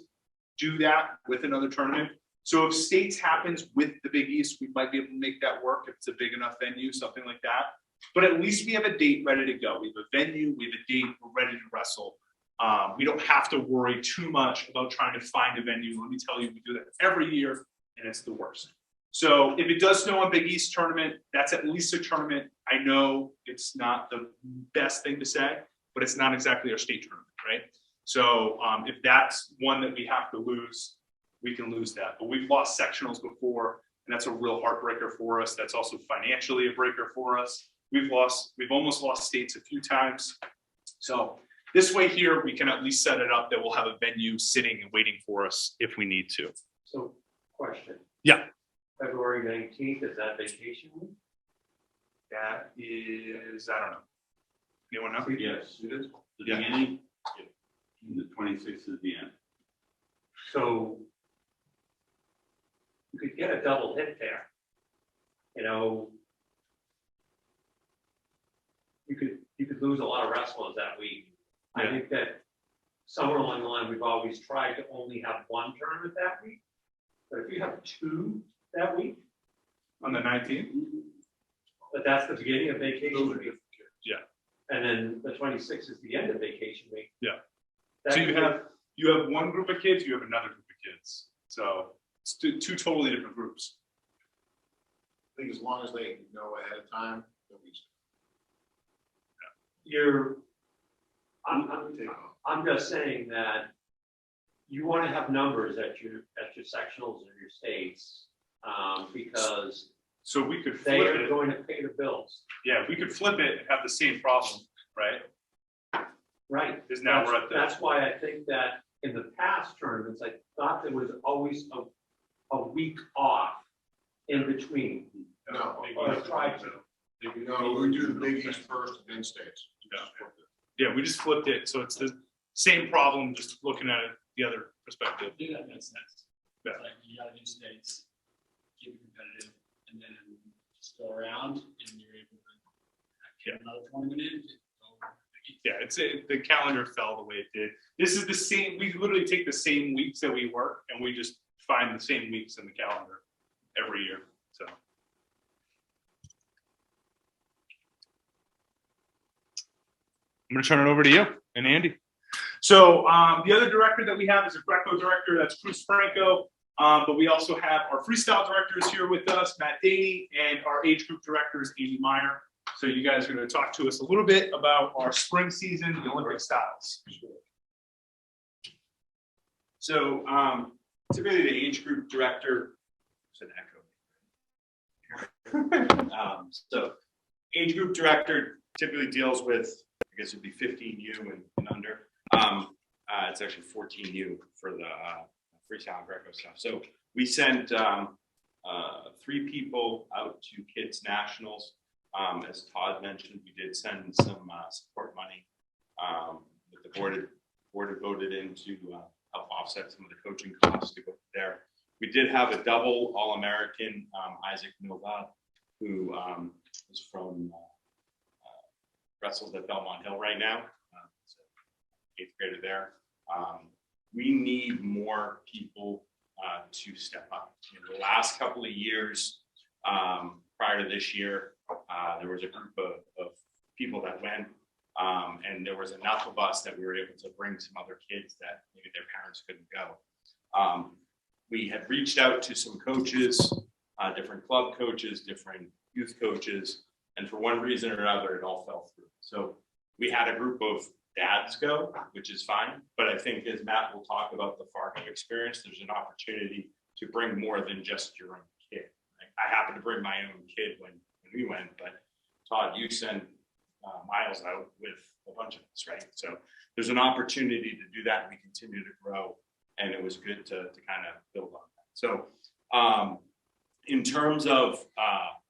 do that with another tournament. So if States happens with the Big East, we might be able to make that work if it's a big enough venue, something like that. But at least we have a date ready to go. We have a venue, we have a date, we're ready to wrestle. We don't have to worry too much about trying to find a venue. Let me tell you, we do that every year, and it's the worst. So if it does snow on Big East tournament, that's at least a tournament. I know it's not the best thing to say, but it's not exactly our state tournament, right? So if that's one that we have to lose, we can lose that. But we've lost sectionals before, and that's a real heartbreaker for us. That's also financially a breaker for us. We've almost lost states a few times. So this way here, we can at least set it up that we'll have a venue sitting and waiting for us if we need to. So, question. Yeah. February 19th, is that vacation week? That is, I don't know. Anyone know? Yes, it is. The Yeah. beginning, and the 26th is the end. So you could get a double hit there. You know, you could lose a lot of wrestlers that week. I Yeah. think that somewhere along the line, we've always tried to only have one tournament that week. But if you have two that week, On the 19th? but that's the beginning of vacation week. Yeah. And then the 26th is the end of vacation week. Yeah. That So could you have one group of kids, you have another group of kids. So it's two totally different groups. I think as long as they know ahead of time, they'll be. I'm just saying that you want to have numbers at your sectionals or your states, because So we could they flip are it. going to pay the bills. Yeah, we could flip it and have the same problem, right? Right. Because now we're at the. That's why I think that in the past tournaments, I thought there was always a week off in between. No, Or tried to. no, we do the Big East first and then states. Yeah, we just flipped it. So it's the same problem, just looking at it the other perspective. Do that makes sense. Yeah. Like you gotta do states, keep it competitive, and then just go around and you're able to get another tournament in. Yeah, the calendar fell the way it did. This is the same, we literally take the same weeks that we work and we just find the same weeks in the calendar every year, so. I'm gonna turn it over to you and Andy. So the other director that we have is a Greco director, that's Cruz Franco. But we also have our freestyle directors here with us, Matt Daney, and our age group director is Andy Meyer. So you guys are going to talk to us a little bit about our spring season, the Olympic styles. So typically the age group director, there's an echo. So age group director typically deals with, I guess it'd be 15U and under. It's actually 14U for the freestyle Greco stuff. So we sent 3 people out to Kids Nationals. As Todd mentioned, we did send some support money that the board had voted in to help offset some of the coaching costs to go there. We did have a double All-American, Isaac Nova, who is from wrestles at Belmont Hill right now, so 8th grader there. We need more people to step up. In the last couple of years, prior to this year, there was a group of people that went, and there was enough of us that we were able to bring some other kids that maybe their parents couldn't go. We had reached out to some coaches, different club coaches, different youth coaches, and for one reason or another, it all fell through. So we had a group of dads go, which is fine, but I think as Matt will talk about the Fargo experience, there's an opportunity to bring more than just your own kid. I happen to bring my own kid when we went, but Todd, you sent Miles out with a bunch of us, right? So there's an opportunity to do that. We continue to grow, and it was good to kind of build on that. So in terms of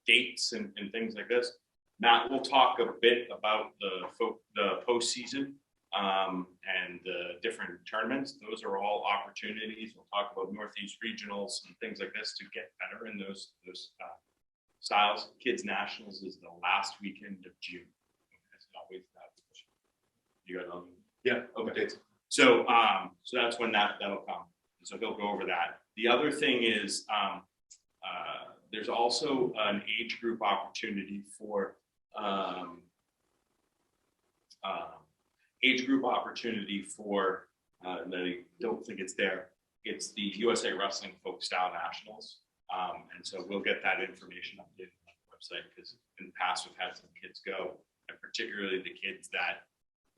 dates and things like this, Matt will talk a bit about the postseason and the different tournaments. Those are all opportunities. We'll talk about Northeast regionals and things like this to get better in those styles. Kids Nationals is the last weekend of June. It's always that. You got yeah, okay. So that's when that'll come. So he'll go over that. The other thing is there's also an age group opportunity for and I don't think it's there. It's the USA Wrestling Folk Style Nationals. And so we'll get that information updated on the website, because in the past we've had some kids go, and particularly the kids that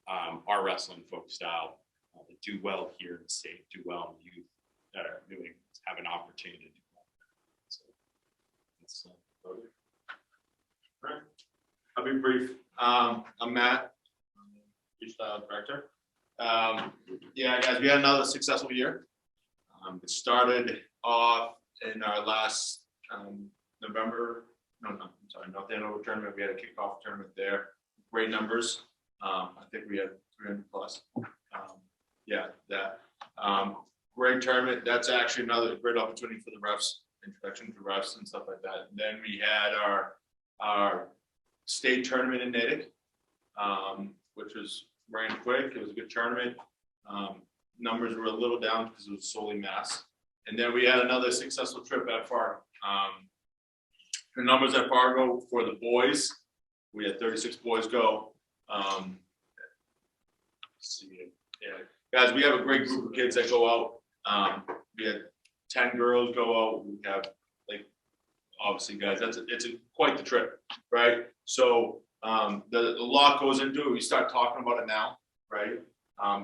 are wrestling folk style, that do well here in the state, do well in youth, that are doing, have an opportunity to do well. So that's Right. I'll be brief. I'm Matt, freestyle director. Yeah, guys, we had another successful year. It started off in our last November. No, I'm sorry, not the Hanover tournament. We had a kickoff tournament there. Great numbers. I think we had 300 plus. Yeah, that great tournament. That's actually another great opportunity for the refs, introduction to refs and stuff like that. And then we had our state tournament in Natick, which was ran quick. It was a good tournament. Numbers were a little down because it was solely mass. And then we had another successful trip at Fargo. The numbers at Fargo for the boys, we had 36 boys go. Yeah, guys, we have a great group of kids that go out. We had 10 girls go out. We have, like, obviously, guys, it's quite the trip, right? So a lot goes into it. We start talking about it now, right?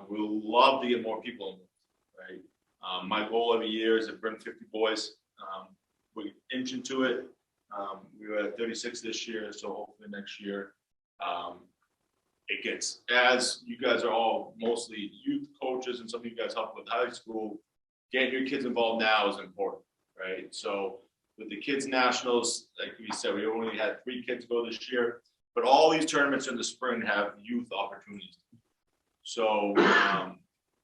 We'll love to get more people in, right? My goal every year is to bring 50 boys. We inch into it. We were at 36 this year, so hopefully next year it gets, as you guys are all mostly youth coaches and some of you guys help with high school, getting your kids involved now is important, right? So with the kids nationals, like we said, we only had 3 kids go this year, but all these tournaments in the spring have youth opportunities. So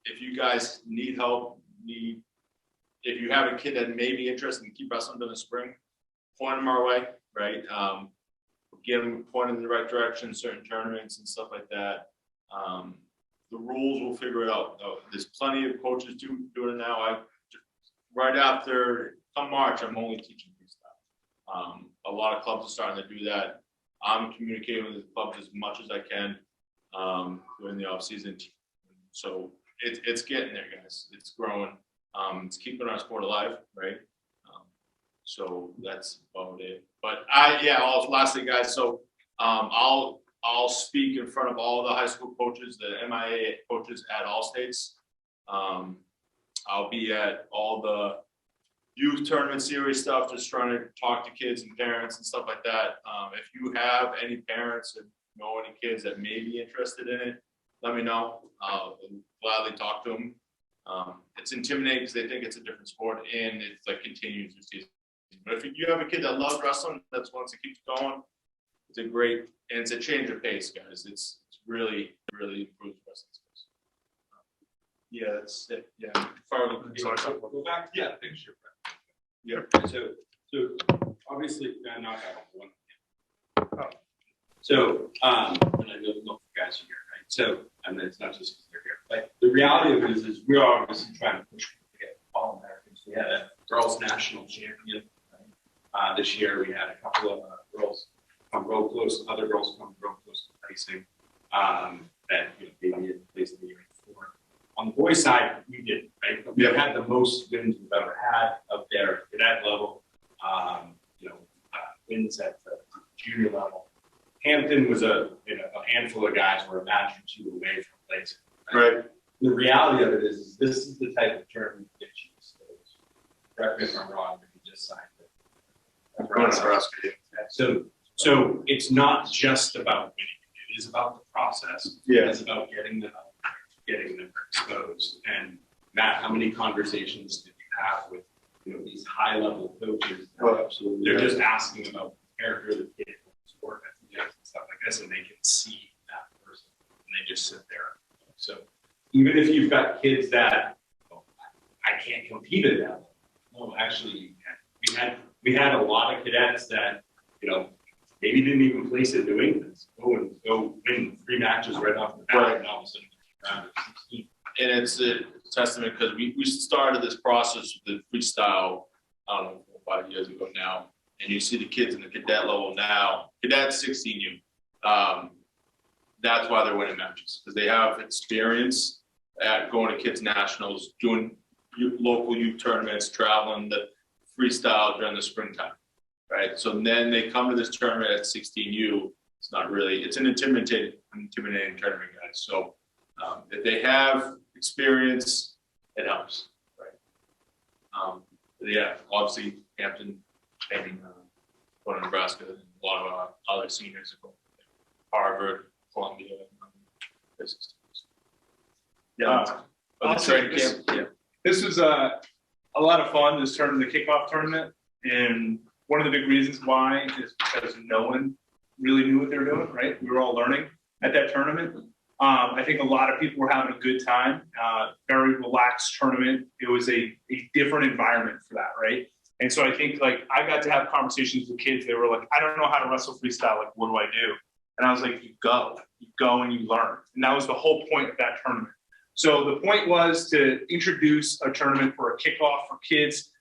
if you guys need help, if you have a kid that may be interested in keep wrestling in the spring, point them our way, right? Get them pointed in the right direction, certain tournaments and stuff like that. The rules, we'll figure it out. There's plenty of coaches doing it now. Right after, come March, I'm only teaching freestyle. A lot of clubs are starting to do that. I'm communicating with the clubs as much as I can during the off season. So it's getting there, guys. It's growing. It's keeping our sport alive, right? So that's about it. But lastly, guys, so I'll speak in front of all the high school coaches, the MIA coaches at all states. I'll be at all the youth tournament series stuff, just trying to talk to kids and parents and stuff like that. If you have any parents or know any kids that may be interested in it, let me know. I'll gladly talk to them. It's intimidating because they think it's a different sport and it's like continues through season. But if you have a kid that loves wrestling, that wants to keep going, it's a great, and it's a change of pace, guys. It's really, really improves wrestling skills. Yeah, that's it. Yeah. go back. Yeah, thanks. Yeah. So obviously, not that one. So, and I know the guys are here, right? So, and it's not just because they're here. Like the reality of it is we're obviously trying to push to get all Americans. We had a girls national champion. This year we had a couple of girls come real close, other girls come real close to placing that maybe in place the year before. On the boys' side, we did, right? We've had the most wins we've ever had up there at that level. Wins at the junior level. Hampton was a handful of guys were a match or two away from placing. Right. The reality of it is this is the type of tournament that gets you exposed. Correct me if I'm wrong, but you just signed it. So it's not just about winning. It is about the process. Yeah. It's about getting them exposed. And Matt, how many conversations did you have with these high level coaches? Oh, absolutely. They're just asking about the character of the kid, sport and stuff like this, and they can see that person, and they just sit there. So even if you've got kids that I can't compete at that level, no, actually you can. We had a lot of cadets that maybe didn't even place in New England, go win 3 matches right off the bat, Right. and all of a sudden round of 16. And it's a testament because we started this process with the freestyle, I don't know, 4 or 5 years ago now. And you see the kids in the cadet level now, cadets 16U. That's why they're winning matches, because they have experience at going to kids nationals, doing local youth tournaments, traveling the freestyle during the springtime, right? So then they come to this tournament at 16U. It's not really, it's an intimidating tournament, guys. So if they have experience, it helps, right? But yeah, obviously Hampton, maybe going to Nebraska, and a lot of other seniors go Harvard, Columbia. Yeah. This was a lot of fun, this tournament, the kickoff tournament. And one of the big reasons why is because no one really knew what they were doing, right? We were all learning at that tournament. I think a lot of people were having a good time, very relaxed tournament. It was a different environment for that, right? And so I think like I got to have conversations with kids. They were like, I don't know how to wrestle freestyle. Like, what do I do? And I was like, you go and you learn. And that was the whole point of that tournament. So the point was to introduce a tournament for a kickoff for kids,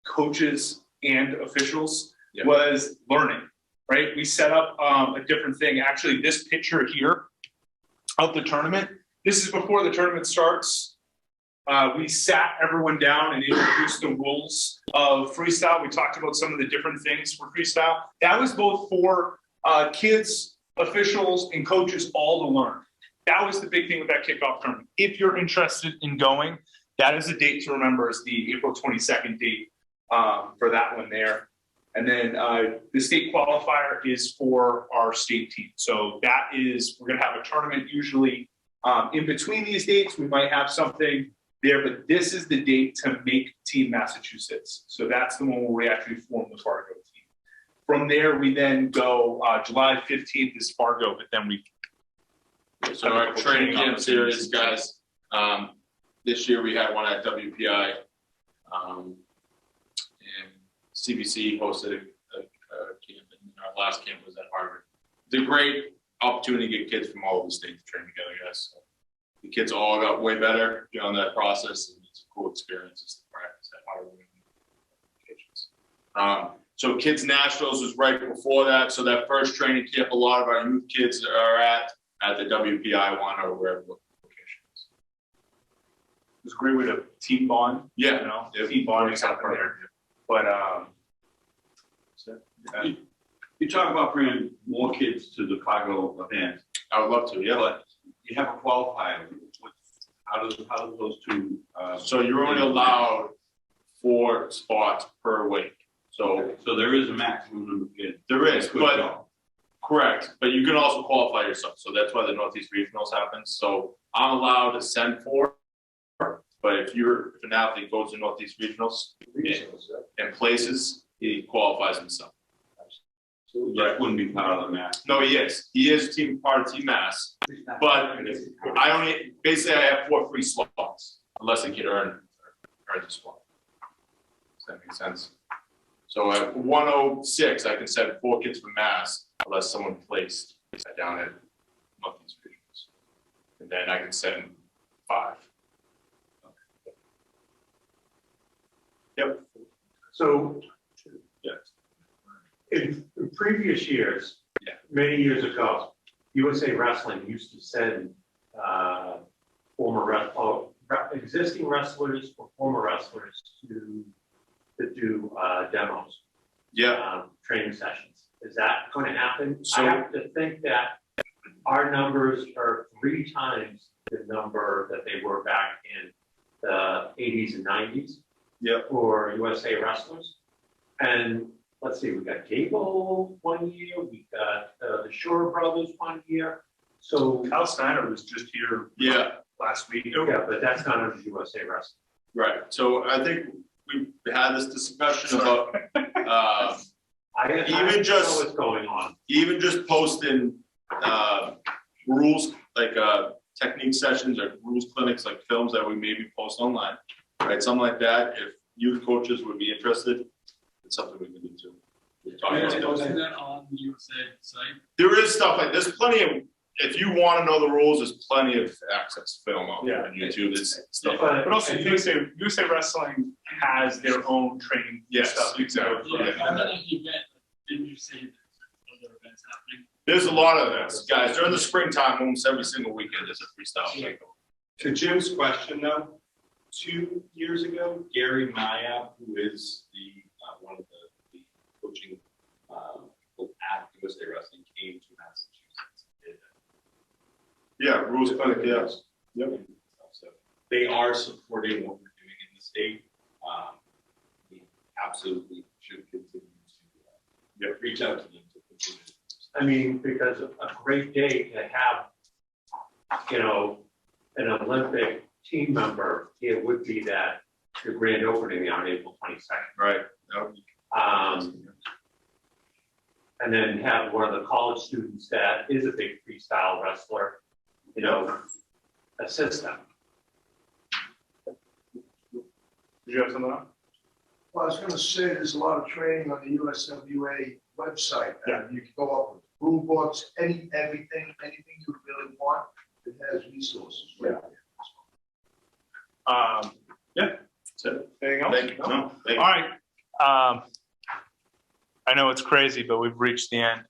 coaches, and officials was learning, right? We set up a different thing. Actually, this picture here of the tournament, this is before the tournament starts. We sat everyone down and introduced the rules of freestyle. We talked about some of the different things for freestyle. That was both for kids, officials, and coaches all to learn. That was the big thing with that kickoff tournament. If you're interested in going, that is a date to remember, is the April 22nd date for that one there. And then the state qualifier is for our state team. So that is, we're gonna have a tournament usually in between these dates. We might have something there, but this is the date to make Team Massachusetts. So that's the one where we actually form the Fargo team. From there, we then go July 15th is Fargo, but then we. So our training camp series, guys, this year we had one at WPI, and CBC hosted a camp, and our last camp was at Harvard. It's a great opportunity to get kids from all over the state to train together, guys. So the kids all got way better beyond that process, and it's a cool experience to practice at Harvard. So Kids Nationals was right before that. So that first training camp, a lot of our youth kids are at the WPI one or wherever the location is. It was a great way to team bond. Yeah. You know, team bonding out there. But You talk about bringing more kids to the Fargo event. I would love to, yeah. But you have a qualifier. How do those two? So you're only allowed 4 spots per week. So there is a maximum number of kids. there is, Could but go. correct. But you can also qualify yourself. So that's why the Northeast Regionals happens. So I'm allowed to send 4. But if an athlete goes to Northeast Regionals and places, he qualifies himself. So that wouldn't be part of the match. No, he is. He is part of Team Mass. But basically I have 4 free slots unless a kid earns a spot. Does that make sense? So at 106, I can send 4 kids from Mass unless someone placed down at Northeast Regionals. And then I can send 5. Yep. So Yeah. in previous years, many years ago, USA Wrestling used to send existing wrestlers or former wrestlers to do demos, training sessions. Is that going to happen? So- I have to think that our numbers are 3 times the number that they were back in the 80s and 90s. Yep. For USA wrestlers. And let's see, we got Gable one year, we got the Shore Brothers one year. So, Cal Snyder was just here last week. yeah, but that's not under USA Wrestling. Right. So I think we've had this discussion about I Even don't just- know what's going on. even just posting rules like technique sessions or rules clinics, like films that we maybe post online, right? Something like that. If youth coaches would be interested, it's something we can do too. We're talking about those. Posting that on the USA site. There is stuff like there's plenty of. If you want to know the rules, there's plenty of access film on on YouTube. There's stuff. But But also I think- USA Wrestling has their own training Yes, stuff. You can go exactly. for. Yeah, I mean, if you get, didn't you say that there's other events happening? There's a lot of events, guys. During the springtime, almost every single weekend there's a freestyle cycle. To Jim's question though, 2 years ago, Gary Mayab, who is the Yeah, rules, yes. Yep. So they are supporting what we're doing in the state. We absolutely should continue to reach out to them to continue. I mean, because a great day to have, you know, an Olympic team member, it would be that the grand opening on April 22nd. Right. And then have one of the college students that is a big freestyle wrestler, you know, assist them. Did you have something on? Well, I was gonna say, there's a lot of training on the USWA website. Yeah. You can go up with rule books, anything you really want, it has resources. Yeah. Yeah. So, anything else? Thank you. No, thank All you. right. I know it's crazy, but we've reached the end.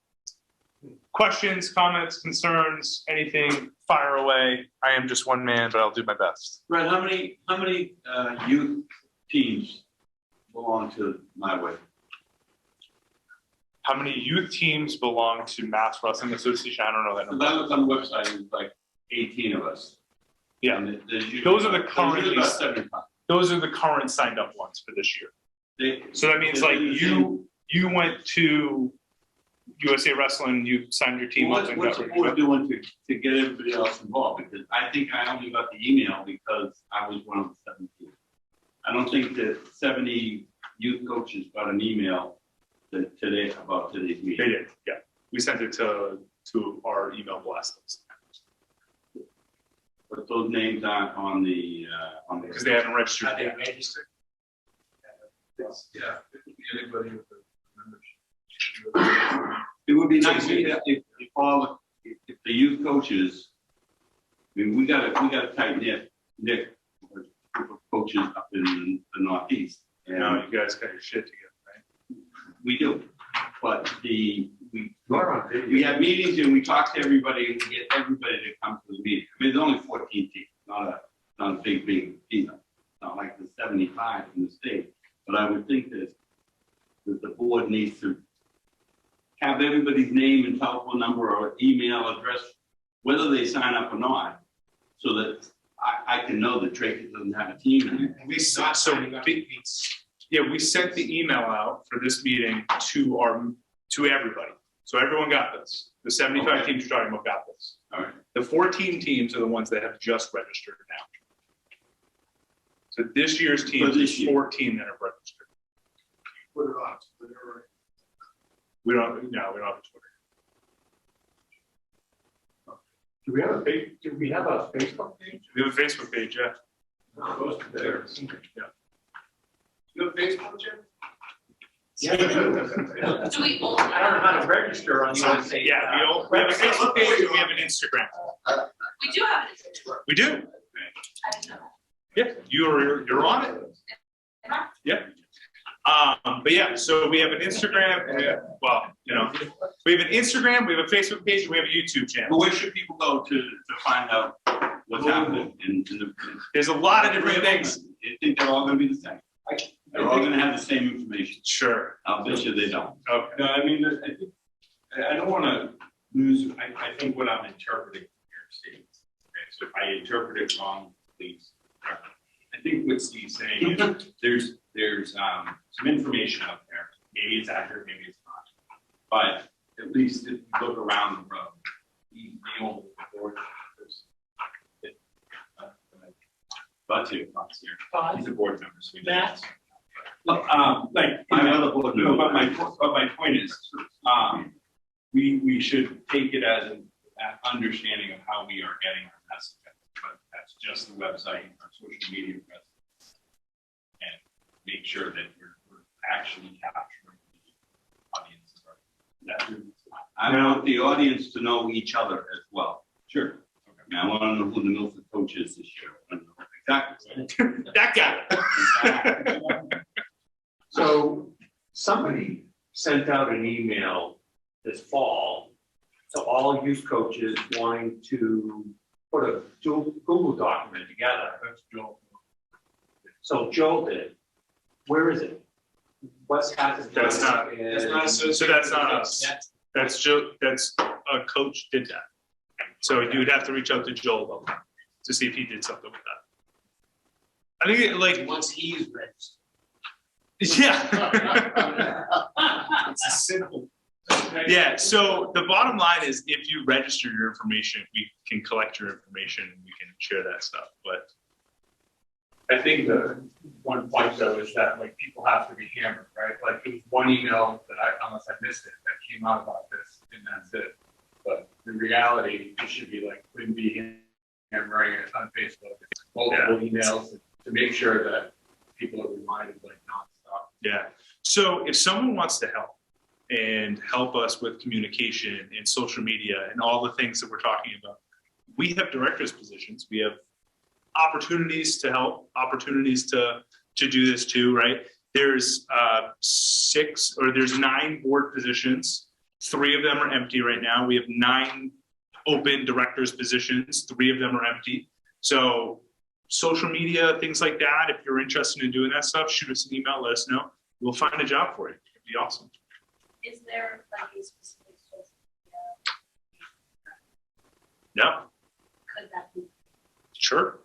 Questions, comments, concerns, anything, fire away. I am just one man, but I'll do my best. Brett, how many youth teams belong to my way? How many youth teams belong to Mass Wrestling Association? I don't know that Because number. I looked on the website, and it's like 18 of us. Yeah. And there's usually Those are the there's currently- usually about 75. Those are the current signed up ones for this year. They- So that means they're like the same. you went to USA Wrestling, you signed your team up. What's and what's got the board doing to get everybody else involved? Because I think I only got the email because I was one of the 17. I don't think that 70 youth coaches got an email today about today's They meeting. did, yeah. We sent it to our email blast list But those names aren't on the. because they haven't registered Are they yet. registered? Yeah, anybody with a membership. It would be nice if all, if the youth coaches, I mean, we got a tight knit group of coaches up in the Northeast. Now And you guys got your shit together, right? we do, but we You're on video. we have meetings and we talk to everybody and we get everybody to come to the meeting. I mean, there's only 14 teams, not a big team, not like the 75 in the state. But I would think that the board needs to have everybody's name and telephone number or email address, whether they sign up or not, so that I can know that Drake doesn't have a team. We sent, we sent the email out for this meeting to everybody. So everyone got this. The 75 Okay. teams you're talking about got this. All right. The 14 teams are the ones that have just registered now. So this year's teams this is year. 14 that have registered. Put it on, whatever. We don't have a Twitter. Do we have a Facebook page? We have a Facebook page, yeah. There. You have Facebook, Jim? Do we all? I don't know how to register on USA. Yeah, we have a Facebook page and we have an Instagram. We do have it. We do. I didn't know that. Yeah, you're on it. Yeah. But yeah, so we have an Instagram, well, you know, we have an Instagram, we have a Facebook page, and we have a YouTube But channel. where should people go to find out what's happening in the? There's a lot of different things. I think they're all gonna be the same. They're all gonna have the same information. Sure. I'll bet you they don't. Okay. No, I mean, I think, I don't want to lose, I think what I'm interpreting here, Steve. Okay, so if I interpret it wrong, please. correct me. I think what Steve's saying is there's some information out there. Maybe it's accurate, maybe it's not. But at least if you look around the road, the old board. But here, he's a board member, so he Matt? like, My other board member. but my point is, we should take it as an understanding of how we are getting our message. But that's just the website, our social media presence. And make sure that we're actually capturing the audience. I want the audience to know each other as well. Sure. I mean, I want to know who the Milford coach is this year. I want to know exactly. That guy. So somebody sent out an email this fall to all youth coaches wanting to put a Google document together. That's Joel. So Joel did. Where is it? What's happening? That's not- That's not So that's not us. That's a coach did that. So you'd have to reach out to Joel about that, to see if he did something with that. I think it, like, Once he's registered. yeah. It's simple. Yeah, so the bottom line is if you register your information, we can collect your information and we can share that stuff, but. I think the one point though is that like people have to be hammered, right? Like it was one email that unless I missed it, that came out about this and that's it. But the reality, it should be like, wouldn't be hammering it on Facebook, multiple emails to make sure that people are reminded like nonstop. Yeah, so if someone wants to help and help us with communication and social media and all the things that we're talking about, we have directors positions, we have opportunities to help, opportunities to do this too, right? There's 9 board positions. 3 of them are empty right now. We have 9 open directors positions. 3 of them are empty. So social media, things like that, if you're interested in doing that stuff, shoot us an email, let us know. We'll find a job for you. It'd be awesome. Is there like a specific social media? Yeah, Could that be? sure.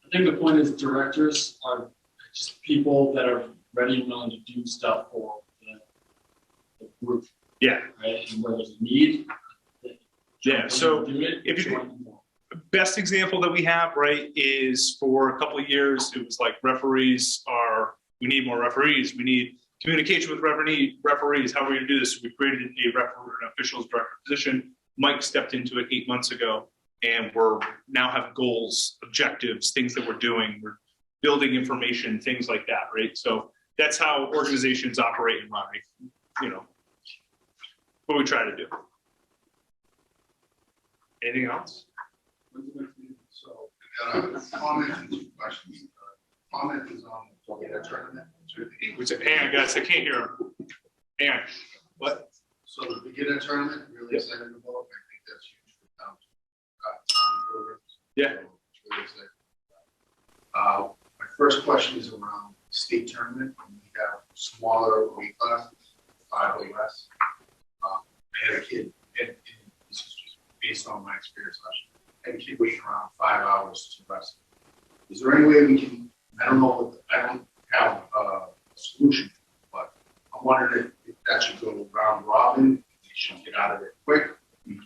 I think the point is directors are just people that are ready and willing to do stuff for the group, Yeah, right? And where there's a need. yeah. So do it, if you join them more. best example that we have, right, is for a couple of years, it was like we need more referees. We need communication with referees. How are we gonna do this? We created an officials director position. Mike stepped into it 8 months ago, and we're now have goals, objectives, things that we're doing. We're building information, things like that, right? So that's how organizations operate and run, you know, what we try to do. Anything else? So, comment and 2 questions. Comment is on the beginner tournament. Hang on, guys, I can't hear him. Hang on. What? So the beginner tournament, really excited about, I think that's huge for town. Programs. Yeah. So it's really exciting. My first question is around state tournament. We have smaller weight classes, 5 or less. I had a kid, and this is just based on my experience last year. I had a kid waiting around 5 hours to wrestle. Is there any way we can, I don't have a solution, but I'm wondering if that should go round robin, they should get out of it quick. We can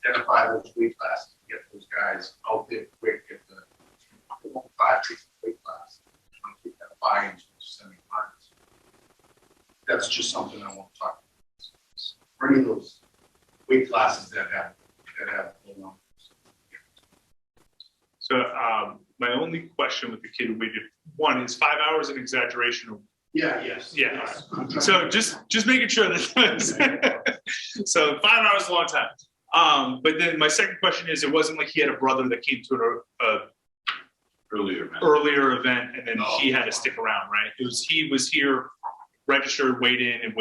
identify those weight classes, get those guys out there quick, get the 5, 6 weight class, and get that buy-in to the semi-finals. That's just something I want to talk about. For any of those weight classes that have low numbers. So my only question with the kid would be, 1, is 5 hours an exaggeration? Yeah, yes. Yeah. Yes. So just making sure that, so 5 hours is a long time. But then my second question is, it wasn't like he had a brother that came to an earlier event and then he had to stick around, right? It was, he was here, registered, waited a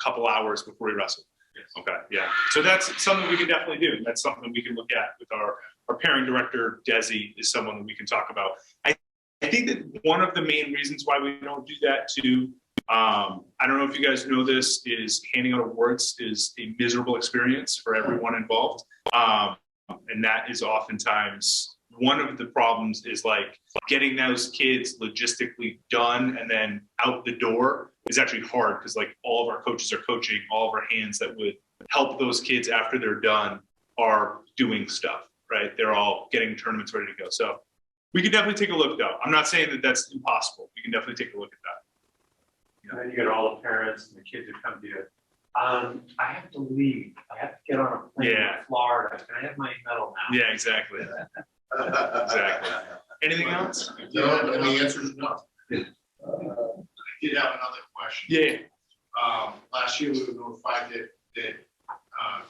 couple hours before he wrestled. Yes. Okay, yeah. So that's something we can definitely do. That's something we can look at with our pairing director, Desi, is someone that we can talk about. I think that one of the main reasons why we don't do that too, I don't know if you guys know this, is handing out awards is a miserable experience for everyone involved. And that is oftentimes one of the problems, is like getting those kids logistically done and then out the door is actually hard, because like all of our coaches are coaching, all of our hands that would help those kids after they're done are doing stuff, right? They're all getting tournaments ready to go. So we can definitely take a look though. I'm not saying that that's impossible. We can definitely take a look at that. And then you get all the parents and the kids who come to you. I have to leave. I have to get on a plane Yeah. to Florida. Can I have my medal now? Yeah, exactly. Exactly. Anything else? No, and the answer is no. I did have another question. Yeah. Last year we were notified that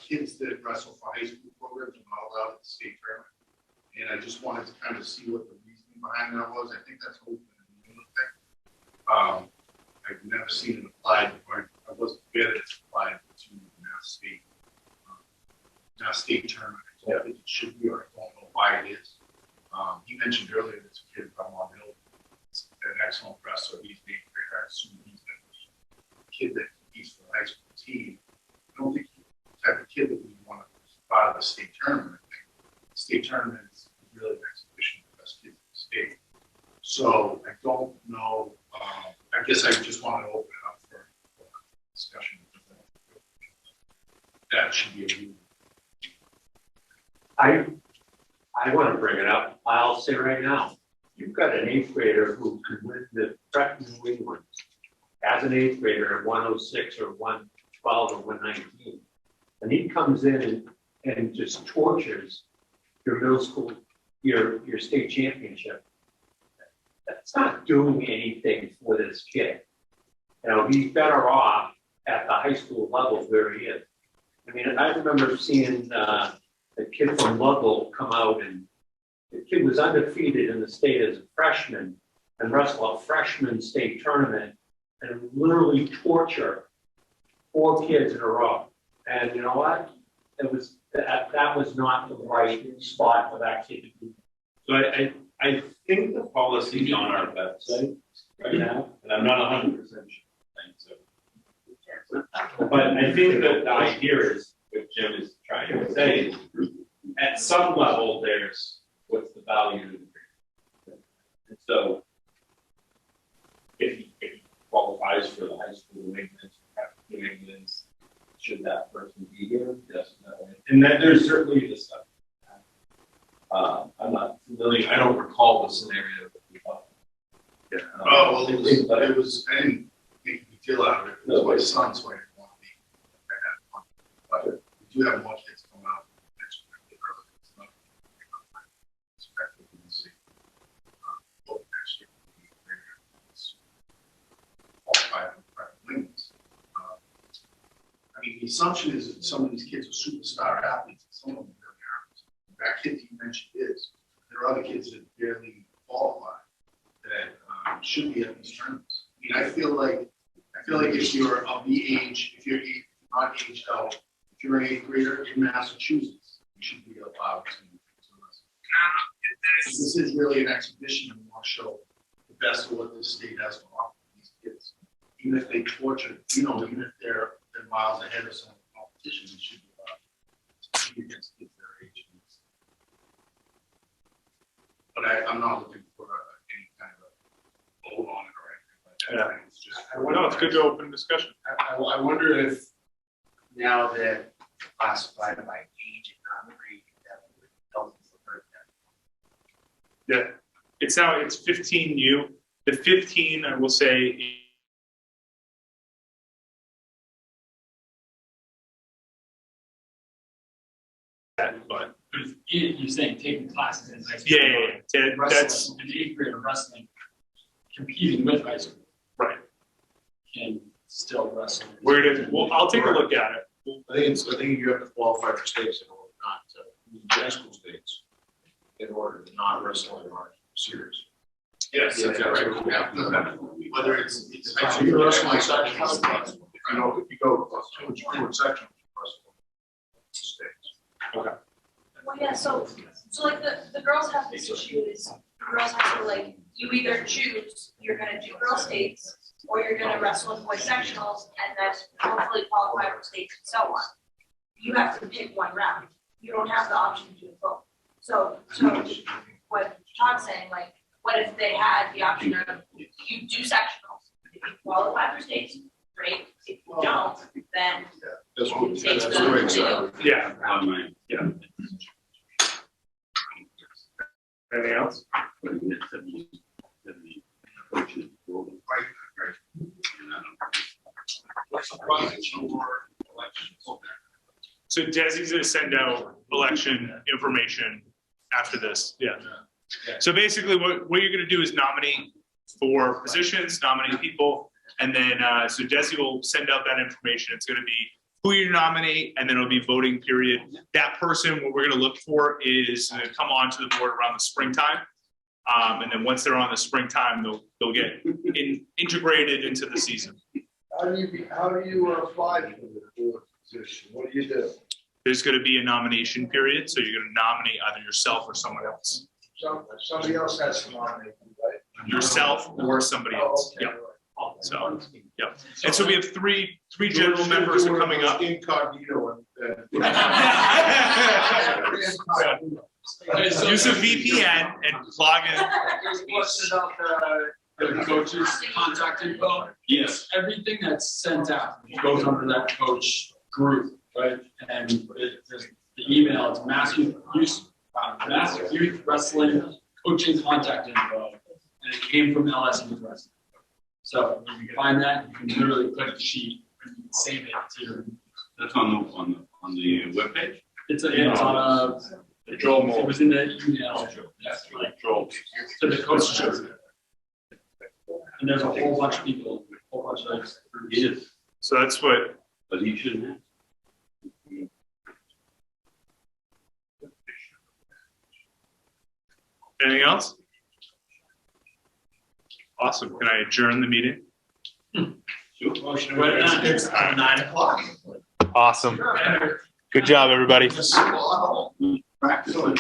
kids that wrestle for high school programs are not allowed at the state tournament. And I just wanted to kind of see what the reasoning behind that was. I think that's open and new thing. I've never seen it applied, or I wasn't aware that it's applied to Mass State tournament. I don't think it should be, or I don't know why it is. You mentioned earlier this kid from Long Hill, an excellent wrestler. He's being great. I assume he's the kid that competes for the high school team. I don't think he's the type of kid that we want to part of the state tournament. State tournament is really an exhibition of the best kids in the state. So I don't know, I guess I just want to open it up for discussion. That should be a rule. I want to bring it up. I'll say right now, you've got an 8th grader who could win the Prep New England as an 8th grader at 106 or 112 or 119. And he comes in and just tortures your middle school, your state championship. That's not doing anything for this kid. You know, he's better off at the high school level where he is. I mean, I remember seeing the kid from Ludlow come out, and the kid was undefeated in the state as a freshman and wrestle a freshman state tournament and literally torture 4 kids in a row. And you know what? It was that was not the right spot for that kid to be. So I think the policy is on our website right now, and I'm not 100% sure. But I think that the idea is, what Jim is trying to say is, at some level, there's what's the value of the grade. And so, if he qualifies for the high school maintenance, New England's, should that person be here? Yes, no. And then there's certainly this stuff. I'm not familiar, I don't recall the scenario that we thought. Yeah. Well, it was, I didn't make a big deal out of it. It was my son's way. But we do have more kids coming out next year. It's not expected to see. Both next year. All 5 private wings. I mean, the assumption is that some of these kids are superstar athletes, and some of them really aren't. That kid you mentioned is. There are other kids that barely qualify that should be at these tournaments. I mean, I feel like if you're of the age, if you're not aged out, if you're an 8th grader in Massachusetts, you should be allowed to wrestle. This is really an exhibition, and we want to show the best of what this state has to offer these kids. Even if they torture, even if they're miles ahead of some competition, they should be allowed to compete against kids their age. But I'm not looking for any kind of hold on it or anything like that. Yeah. It's just. No, it's good to open discussion. I wonder if now that classified by age and not grade, that would help for that. Yeah, it's 15U. The 15, I will say, but You're saying taking classes in high school. yeah, that's An 8th grader wrestling, competing with high school. right. Can still wrestle. Well, I'll take a look at it. I think you have to qualify for states in order not to high school states in order to not wrestle in our series. Yes, That's that's right. right. We have to, whether it's. So you're wrestling sections. If you go to sections, states. Well, yeah, so like the girls have to choose, the girls have to like, you either choose, you're gonna do girl states, or you're gonna wrestle in boys sectionals, and then hopefully qualify for states and so on. You have to pick one round, you don't have the option to do both. So what Todd's saying, like, what if they had the option of, you do sectionals, if you qualify for states, great, if you don't, then That's what, states that's go great. to. Yeah. Online. Yeah. Anything else? So Desi's gonna send out election information after this, yeah. So basically what you're gonna do is nominate for positions, nominate people, and then, so Desi will send out that information. It's gonna be who you nominate, and then it'll be voting period. That person, what we're gonna look for is to come onto the board around the springtime. And then once they're on the springtime, they'll get integrated into the season. How do you apply for the board position? What do you do? There's gonna be a nomination period, so you're gonna nominate either yourself or someone else. Somebody else has to nominate you, right? Yourself or somebody Oh, else, okay, yeah, right. so, yeah. And so we have three general members are coming up. Incognito and Use a VPN and log in. There's a question about the coach's contact info. Yes. Everything that's sent out goes under that coach group, right? And there's the email, it's Mass Youth Wrestling Coaching Contact Info. And it came from LS Youth Wrestling. So you can find that, you can literally click the sheet and save it to your. That's on the webpage? It's on a. It was in the email. That's like, so the coach shows it. And there's a whole bunch of people, a whole bunch of. Yes, So that's what, but he shouldn't have. anything else? Awesome. Can I adjourn the meeting? Motion right now. It's 9:00. Awesome. Good job, everybody. Excellent.